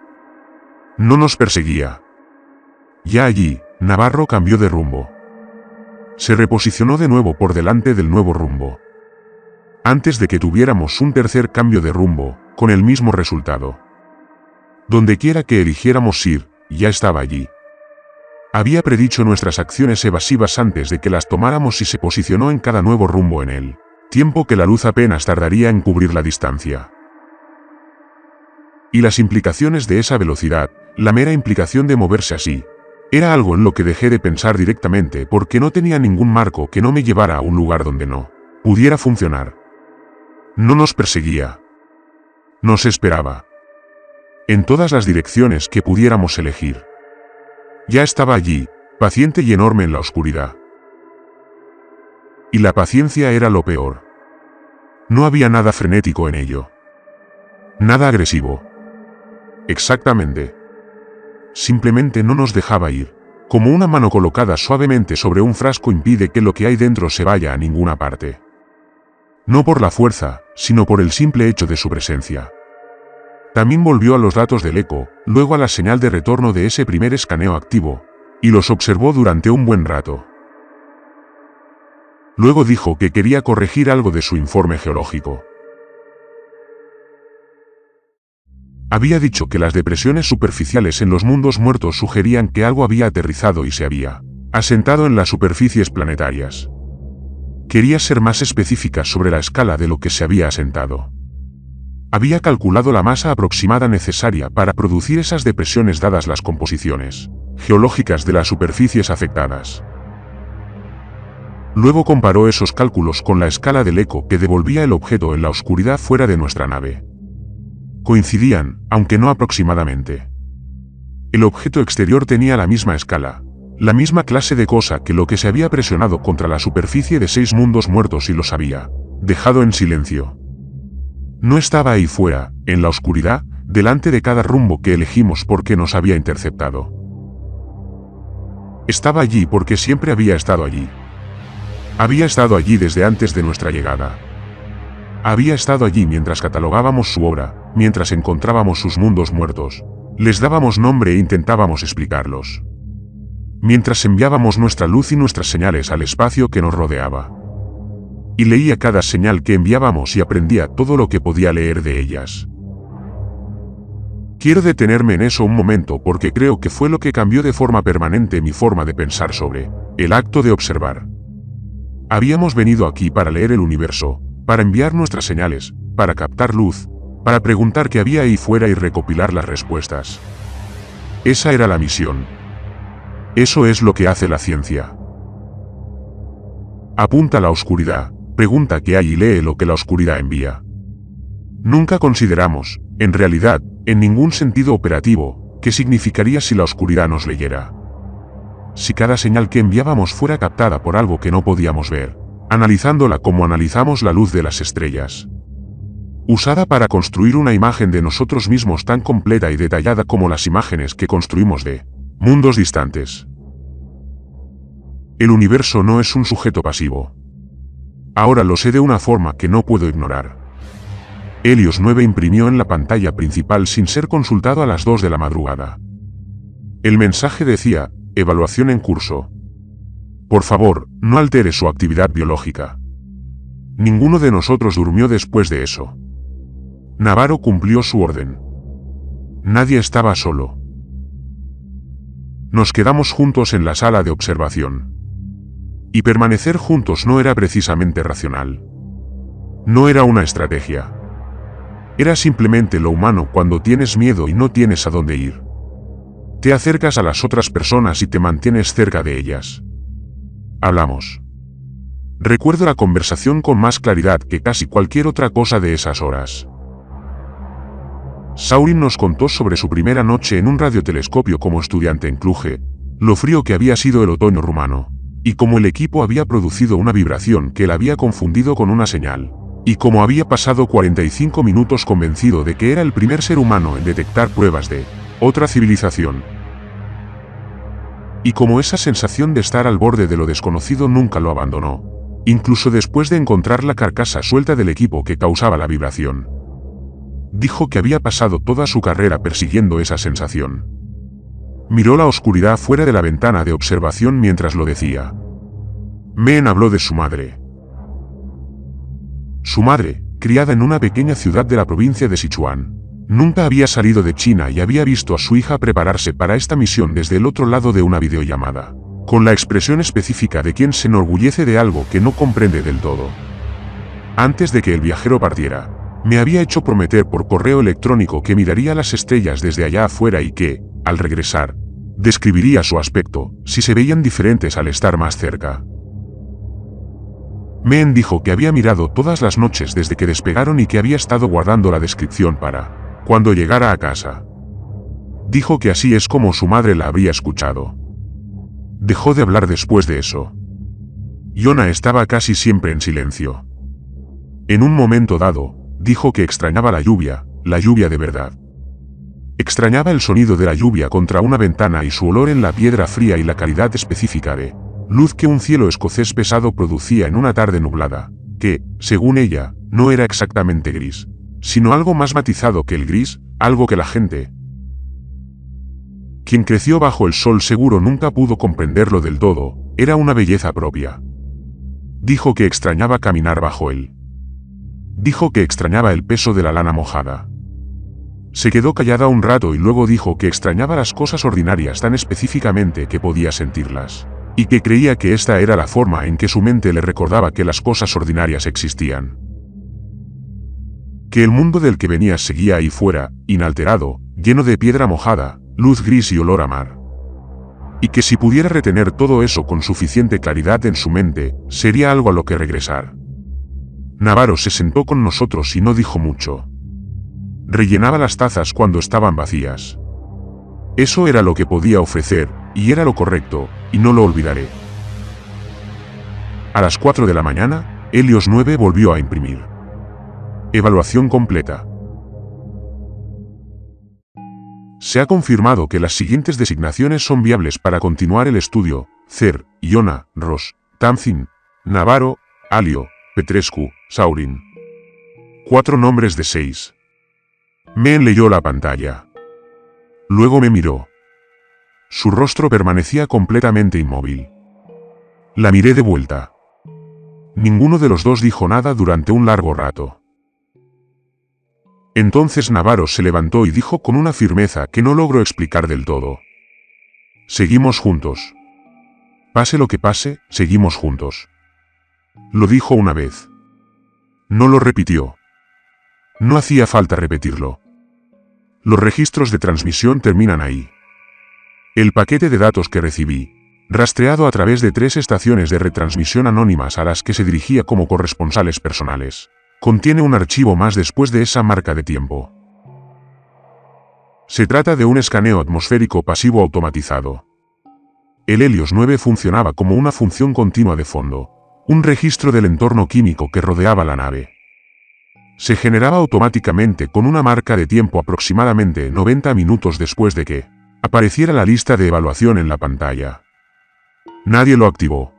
No nos perseguía. Ya allí, Navarro cambió de rumbo. Se reposicionó de nuevo por delante del nuevo rumbo. Antes de que tuviéramos un tercer cambio de rumbo, con el mismo resultado. Dondequiera que eligiéramos ir, ya estaba allí. Había predicho nuestras acciones evasivas antes de que las tomáramos y se posicionó en cada nuevo rumbo en él, tiempo que la luz apenas tardaría en cubrir la distancia. Y las implicaciones de esa velocidad, la mera implicación de moverse así, era algo en lo que dejé de pensar directamente porque no tenía ningún marco que no me llevara a un lugar donde no pudiera funcionar. No nos perseguía. Nos esperaba. En todas las direcciones que pudiéramos elegir. Ya estaba allí, paciente y enorme en la oscuridad. Y la paciencia era lo peor. No había nada frenético en ello. Nada agresivo. Exactamente. Simplemente no nos dejaba ir, como una mano colocada suavemente sobre un frasco impide que lo que hay dentro se vaya a ninguna parte. No por la fuerza, sino por el simple hecho de su presencia. También volvió a los datos del eco, luego a la señal de retorno de ese primer escaneo activo, y los observó durante un buen rato. Luego dijo que quería corregir algo de su informe geológico. Había dicho que las depresiones superficiales en los mundos muertos sugerían que algo había aterrizado y se había asentado en las superficies planetarias. Quería ser más específica sobre la escala de lo que se había asentado. Había calculado la masa aproximada necesaria para producir esas depresiones dadas las composiciones geológicas de las superficies afectadas. Luego comparó esos cálculos con la escala del eco que devolvía el objeto en la oscuridad fuera de nuestra nave. Coincidían, aunque no aproximadamente. El objeto exterior tenía la misma escala, La misma clase de cosa que lo que se había presionado contra la superficie de 6 mundos muertos y los había dejado en silencio. No estaba ahí fuera, en la oscuridad, delante de cada rumbo que elegimos porque nos había interceptado. Estaba allí porque siempre había estado allí. Había estado allí desde antes de nuestra llegada. Había estado allí mientras catalogábamos su obra, mientras encontrábamos sus mundos muertos, les dábamos nombre e intentábamos explicarlos. Mientras enviábamos nuestra luz y nuestras señales al espacio que nos rodeaba. Y leía cada señal que enviábamos y aprendía todo lo que podía leer de ellas. Quiero detenerme en eso un momento porque creo que fue lo que cambió de forma permanente mi forma de pensar sobre el acto de observar. Habíamos venido aquí para leer el universo, para enviar nuestras señales, para captar luz, para preguntar qué había ahí fuera y recopilar las respuestas. Esa era la misión. Eso es lo que hace la ciencia. Apunta a la oscuridad, pregunta qué hay y lee lo que la oscuridad envía. Nunca consideramos, en realidad, en ningún sentido operativo, qué significaría si la oscuridad nos leyera. Si cada señal que enviábamos fuera captada por algo que no podíamos ver, analizándola como analizamos la luz de las estrellas. Usada para construir una imagen de nosotros mismos tan completa y detallada como las imágenes que construimos de mundos distantes. El universo no es un sujeto pasivo. Ahora lo sé de una forma que no puedo ignorar. Helios 9 imprimió en la pantalla principal sin ser consultado a las 2 de la madrugada. El mensaje decía, evaluación en curso. Por favor, no altere su actividad biológica. Ninguno de nosotros durmió después de eso. Navarro cumplió su orden. Nadie estaba solo. Nos quedamos juntos en la sala de observación. Y permanecer juntos no era precisamente racional. No era una estrategia. Era simplemente lo humano cuando tienes miedo y no tienes a dónde ir. Te acercas a las otras personas y te mantienes cerca de ellas. Hablamos. Recuerdo la conversación con más claridad que casi cualquier otra cosa de esas horas. Saurin nos contó sobre su primera noche en un radiotelescopio como estudiante en Cluj, lo frío que había sido el otoño rumano, y cómo el equipo había producido una vibración que él había confundido con una señal. Y como había pasado 45 minutos convencido de que era el primer ser humano en detectar pruebas de otra civilización. Y como esa sensación de estar al borde de lo desconocido nunca lo abandonó, incluso después de encontrar la carcasa suelta del equipo que causaba la vibración. Dijo que había pasado toda su carrera persiguiendo esa sensación. Miró la oscuridad fuera de la ventana de observación mientras lo decía. Men habló de su madre. Su madre, criada en una pequeña ciudad de la provincia de Sichuan, nunca había salido de China y había visto a su hija prepararse para esta misión desde el otro lado de una videollamada, con la expresión específica de quien se enorgullece de algo que no comprende del todo. Antes de que el viajero partiera, me había hecho prometer por correo electrónico que miraría las estrellas desde allá afuera y que, al regresar, describiría su aspecto, si se veían diferentes al estar más cerca. Men dijo que había mirado todas las noches desde que despegaron y que había estado guardando la descripción para cuando llegara a casa. Dijo que así es como su madre la habría escuchado. Dejó de hablar después de eso. Yona estaba casi siempre en silencio. En un momento dado, dijo que extrañaba la lluvia de verdad. Extrañaba el sonido de la lluvia contra una ventana y su olor en la piedra fría y la calidad específica de luz que un cielo escocés pesado producía en una tarde nublada, que, según ella, no era exactamente gris, sino algo más matizado que el gris, algo que la gente, quien creció bajo el sol seguro nunca pudo comprenderlo del todo, era una belleza propia. Dijo que extrañaba caminar bajo él. Dijo que extrañaba el peso de la lana mojada. Se quedó callada un rato y luego dijo que extrañaba las cosas ordinarias tan específicamente que podía sentirlas. Y que creía que esta era la forma en que su mente le recordaba que las cosas ordinarias existían. Que el mundo del que venía seguía ahí fuera, inalterado, lleno de piedra mojada, luz gris y olor a mar. Y que si pudiera retener todo eso con suficiente claridad en su mente, sería algo a lo que regresar. Navarro se sentó con nosotros y no dijo mucho. Rellenaba las tazas cuando estaban vacías. Eso era lo que podía ofrecer, y era lo correcto, y no lo olvidaré. A las 4 de la mañana, Helios 9 volvió a imprimir. Evaluación completa. Se ha confirmado que las siguientes designaciones son viables para continuar el estudio: Cer, Iona, Ros, Tamsin, Navarro, Alio, Petrescu, Saurin. 4 nombres de 6. Men leyó la pantalla. Luego me miró. Su rostro permanecía completamente inmóvil. La miré de vuelta. Ninguno de los dos dijo nada durante un largo rato. Entonces Navarro se levantó y dijo con una firmeza que no logro explicar del todo: seguimos juntos. Pase lo que pase, seguimos juntos. Lo dijo una vez. No lo repitió. No hacía falta repetirlo. Los registros de transmisión terminan ahí. El paquete de datos que recibí, rastreado a través de 3 estaciones de retransmisión anónimas a las que se dirigía como corresponsales personales, contiene un archivo más después de esa marca de tiempo. Se trata de un escaneo atmosférico pasivo automatizado. El Helios 9 funcionaba como una función continua de fondo, un registro del entorno químico que rodeaba la nave. Se generaba automáticamente con una marca de tiempo aproximadamente 90 minutos después de que apareciera la lista de evaluación en la pantalla. Nadie lo activó.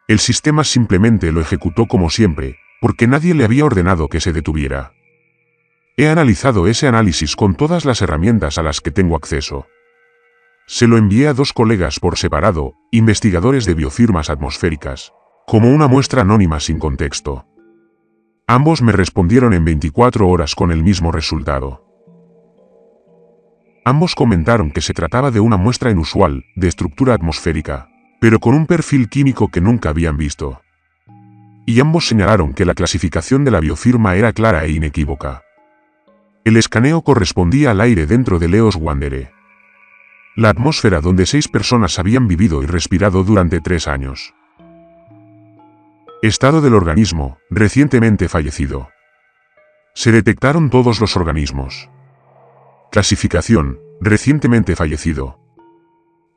El sistema simplemente lo ejecutó como siempre, porque nadie le había ordenado que se detuviera. He analizado ese análisis con todas las herramientas a las que tengo acceso. Se lo envié a 2 colegas por separado, investigadores de biofirmas atmosféricas, como una muestra anónima sin contexto. Ambos me respondieron en 24 horas con el mismo resultado. Ambos comentaron que se trataba de una muestra inusual, de estructura atmosférica, pero con un perfil químico que nunca habían visto. Y ambos señalaron que la clasificación de la biofirma era clara e inequívoca. El escaneo correspondía al aire dentro de Leos Wandere, la atmósfera donde 6 personas habían vivido y respirado durante 3 años. Estado del organismo, recientemente fallecido. Se detectaron todos los organismos. Clasificación, recientemente fallecido.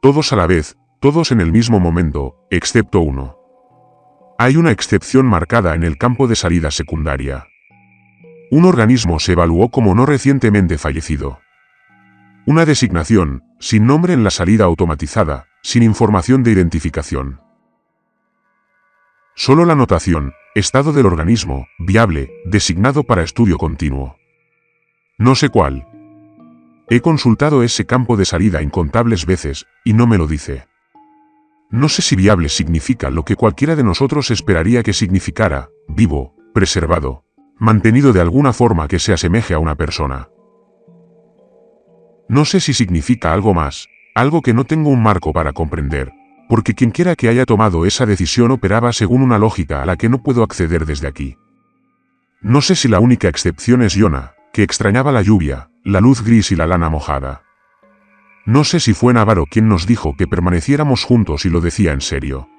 Todos a la vez, todos en el mismo momento, excepto uno. Hay una excepción marcada en el campo de salida secundaria. Un organismo se evaluó como no recientemente fallecido. Una designación, sin nombre en la salida automatizada, sin información de identificación. Solo la notación, estado del organismo, viable, designado para estudio continuo. No sé cuál. He consultado ese campo de salida incontables veces, y no me lo dice. No sé si viable significa lo que cualquiera de nosotros esperaría que significara: vivo, preservado, mantenido de alguna forma que se asemeje a una persona. No sé si significa algo más, algo que no tengo un marco para comprender, porque quienquiera que haya tomado esa decisión operaba según una lógica a la que no puedo acceder desde aquí. No sé si la única excepción es Iona, que extrañaba la lluvia, la luz gris y la lana mojada. No sé si fue Navarro quien nos dijo que permaneciéramos juntos y lo decía en serio.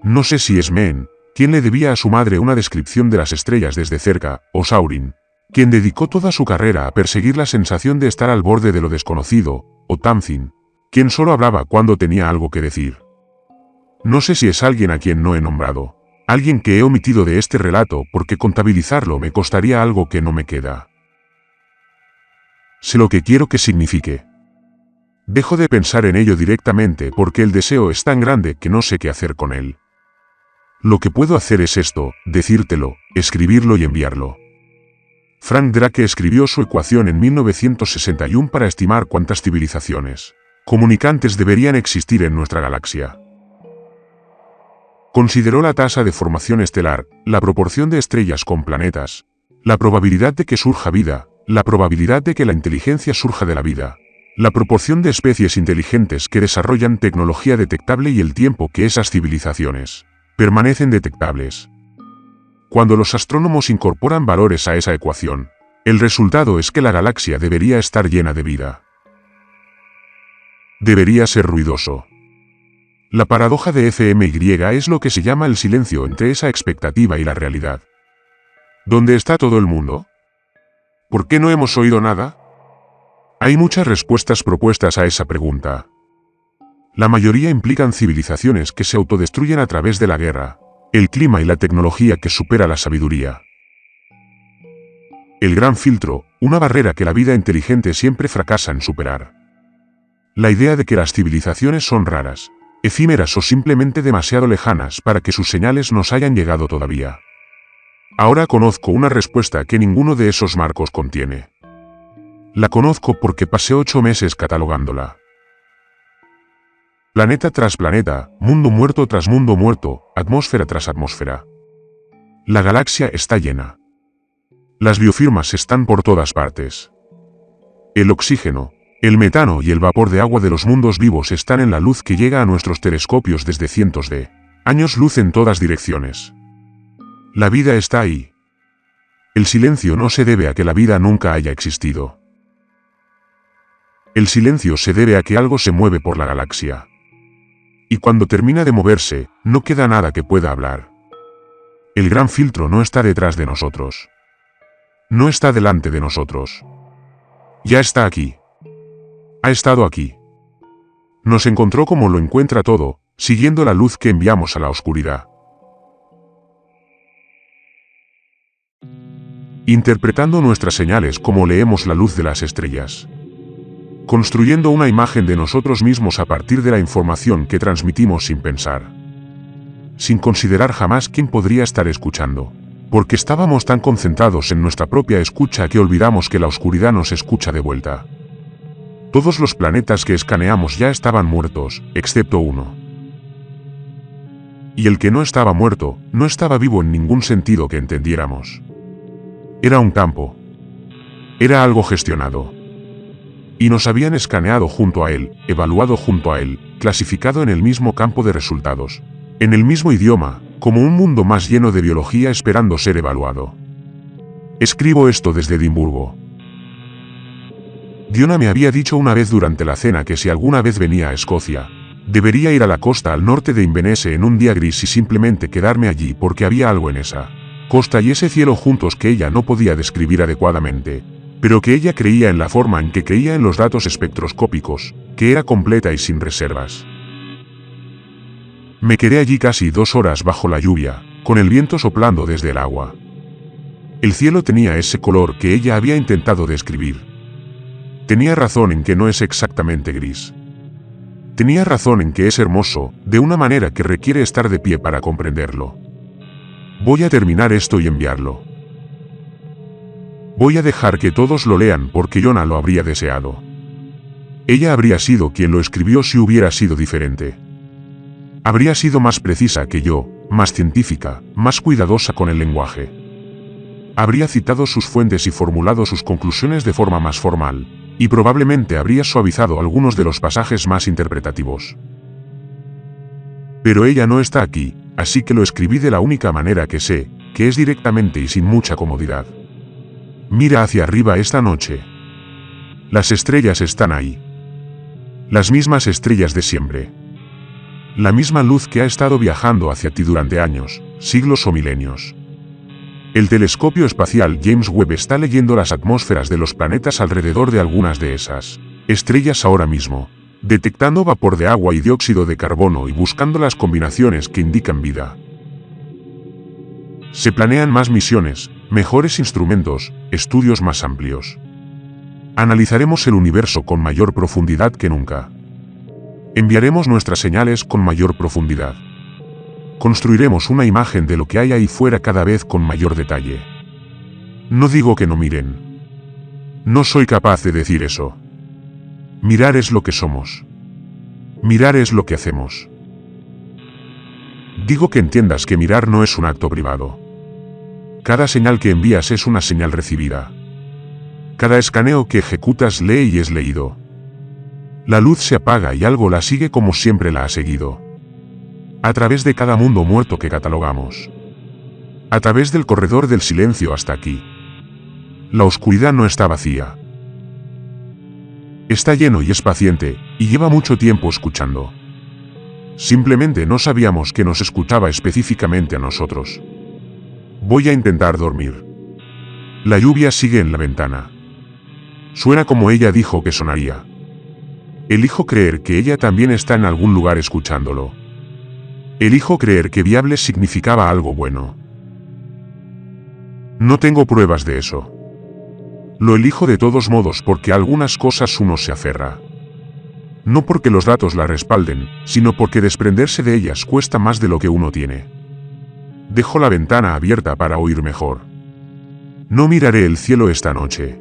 No sé si es Men, quien le debía a su madre una descripción de las estrellas desde cerca, o Saurin, quien dedicó toda su carrera a perseguir la sensación de estar al borde de lo desconocido, o Tamsin, quien solo hablaba cuando tenía algo que decir. No sé si es alguien a quien no he nombrado, alguien que he omitido de este relato porque contabilizarlo me costaría algo que no me queda. Sé lo que quiero que signifique. Dejo de pensar en ello directamente porque el deseo es tan grande que no sé qué hacer con él. Lo que puedo hacer es esto: decírtelo, escribirlo y enviarlo. Frank Drake escribió su ecuación en 1961 para estimar cuántas civilizaciones comunicantes deberían existir en nuestra galaxia. Consideró la tasa de formación estelar, la proporción de estrellas con planetas, la probabilidad de que surja vida, la probabilidad de que la inteligencia surja de la vida, la proporción de especies inteligentes que desarrollan tecnología detectable y el tiempo que esas civilizaciones permanecen detectables. Cuando los astrónomos incorporan valores a esa ecuación, el resultado es que la galaxia debería estar llena de vida. Debería ser ruidoso. La paradoja de FMY es lo que se llama el silencio entre esa expectativa y la realidad. ¿Dónde está todo el mundo? ¿Por qué no hemos oído nada? Hay muchas respuestas propuestas a esa pregunta. La mayoría implican civilizaciones que se autodestruyen a través de la guerra, el clima y la tecnología que supera la sabiduría. El gran filtro, una barrera que la vida inteligente siempre fracasa en superar. La idea de que las civilizaciones son raras, efímeras o simplemente demasiado lejanas para que sus señales nos hayan llegado todavía. Ahora conozco una respuesta que ninguno de esos marcos contiene. La conozco porque pasé 8 meses catalogándola. Planeta tras planeta, mundo muerto tras mundo muerto, atmósfera tras atmósfera. La galaxia está llena. Las biofirmas están por todas partes. El oxígeno, el metano y el vapor de agua de los mundos vivos están en la luz que llega a nuestros telescopios desde cientos de años luz en todas direcciones. La vida está ahí. El silencio no se debe a que la vida nunca haya existido. El silencio se debe a que algo se mueve por la galaxia. Y cuando termina de moverse, no queda nada que pueda hablar. El gran filtro no está detrás de nosotros. No está delante de nosotros. Ya está aquí. Ha estado aquí. Nos encontró como lo encuentra todo, siguiendo la luz que enviamos a la oscuridad. Interpretando nuestras señales como leemos la luz de las estrellas. Construyendo una imagen de nosotros mismos a partir de la información que transmitimos sin pensar. Sin considerar jamás quién podría estar escuchando. Porque estábamos tan concentrados en nuestra propia escucha que olvidamos que la oscuridad nos escucha de vuelta. Todos los planetas que escaneamos ya estaban muertos, excepto uno. Y el que no estaba muerto, no estaba vivo en ningún sentido que entendiéramos. Era un campo. Era algo gestionado. Y nos habían escaneado junto a él, evaluado junto a él, clasificado en el mismo campo de resultados. En el mismo idioma, como un mundo más lleno de biología esperando ser evaluado. Escribo esto desde Edimburgo. Diona me había dicho una vez durante la cena que si alguna vez venía a Escocia, debería ir a la costa al norte de Inverness en un día gris y simplemente quedarme allí porque había algo en esa costa y ese cielo juntos que ella no podía describir adecuadamente, pero que ella creía en la forma en que creía en los datos espectroscópicos, que era completa y sin reservas. Me quedé allí casi 2 horas bajo la lluvia, con el viento soplando desde el agua. El cielo tenía ese color que ella había intentado describir. Tenía razón en que no es exactamente gris. Tenía razón en que es hermoso, de una manera que requiere estar de pie para comprenderlo. Voy a terminar esto y enviarlo. Voy a dejar que todos lo lean porque Diona lo habría deseado. Ella habría sido quien lo escribió si hubiera sido diferente. Habría sido más precisa que yo, más científica, más cuidadosa con el lenguaje. Habría citado sus fuentes y formulado sus conclusiones de forma más formal, y probablemente habría suavizado algunos de los pasajes más interpretativos. Pero ella no está aquí, así que lo escribí de la única manera que sé, que es directamente y sin mucha comodidad. Mira hacia arriba esta noche. Las estrellas están ahí. Las mismas estrellas de siempre. La misma luz que ha estado viajando hacia ti durante años, siglos o milenios. El telescopio espacial James Webb está leyendo las atmósferas de los planetas alrededor de algunas de esas estrellas ahora mismo, detectando vapor de agua y dióxido de carbono y buscando las combinaciones que indican vida. Se planean más misiones, mejores instrumentos, estudios más amplios. Analizaremos el universo con mayor profundidad que nunca. Enviaremos nuestras señales con mayor profundidad. Construiremos una imagen de lo que hay ahí fuera cada vez con mayor detalle. No digo que no miren. No soy capaz de decir eso. Mirar es lo que somos. Mirar es lo que hacemos. Digo que entiendas que mirar no es un acto privado. Cada señal que envías es una señal recibida. Cada escaneo que ejecutas lee y es leído. La luz se apaga y algo la sigue como siempre la ha seguido. A través de cada mundo muerto que catalogamos. A través del corredor del silencio hasta aquí. La oscuridad no está vacía. Está lleno y es paciente, y lleva mucho tiempo escuchando. Simplemente no sabíamos que nos escuchaba específicamente a nosotros. Voy a intentar dormir. La lluvia sigue en la ventana. Suena como ella dijo que sonaría. Elijo creer que ella también está en algún lugar escuchándolo. Elijo creer que viable significaba algo bueno. No tengo pruebas de eso. Lo elijo de todos modos porque a algunas cosas uno se aferra. No porque los datos la respalden, sino porque desprenderse de ellas cuesta más de lo que uno tiene. Dejo la ventana abierta para oír mejor. No miraré el cielo esta noche.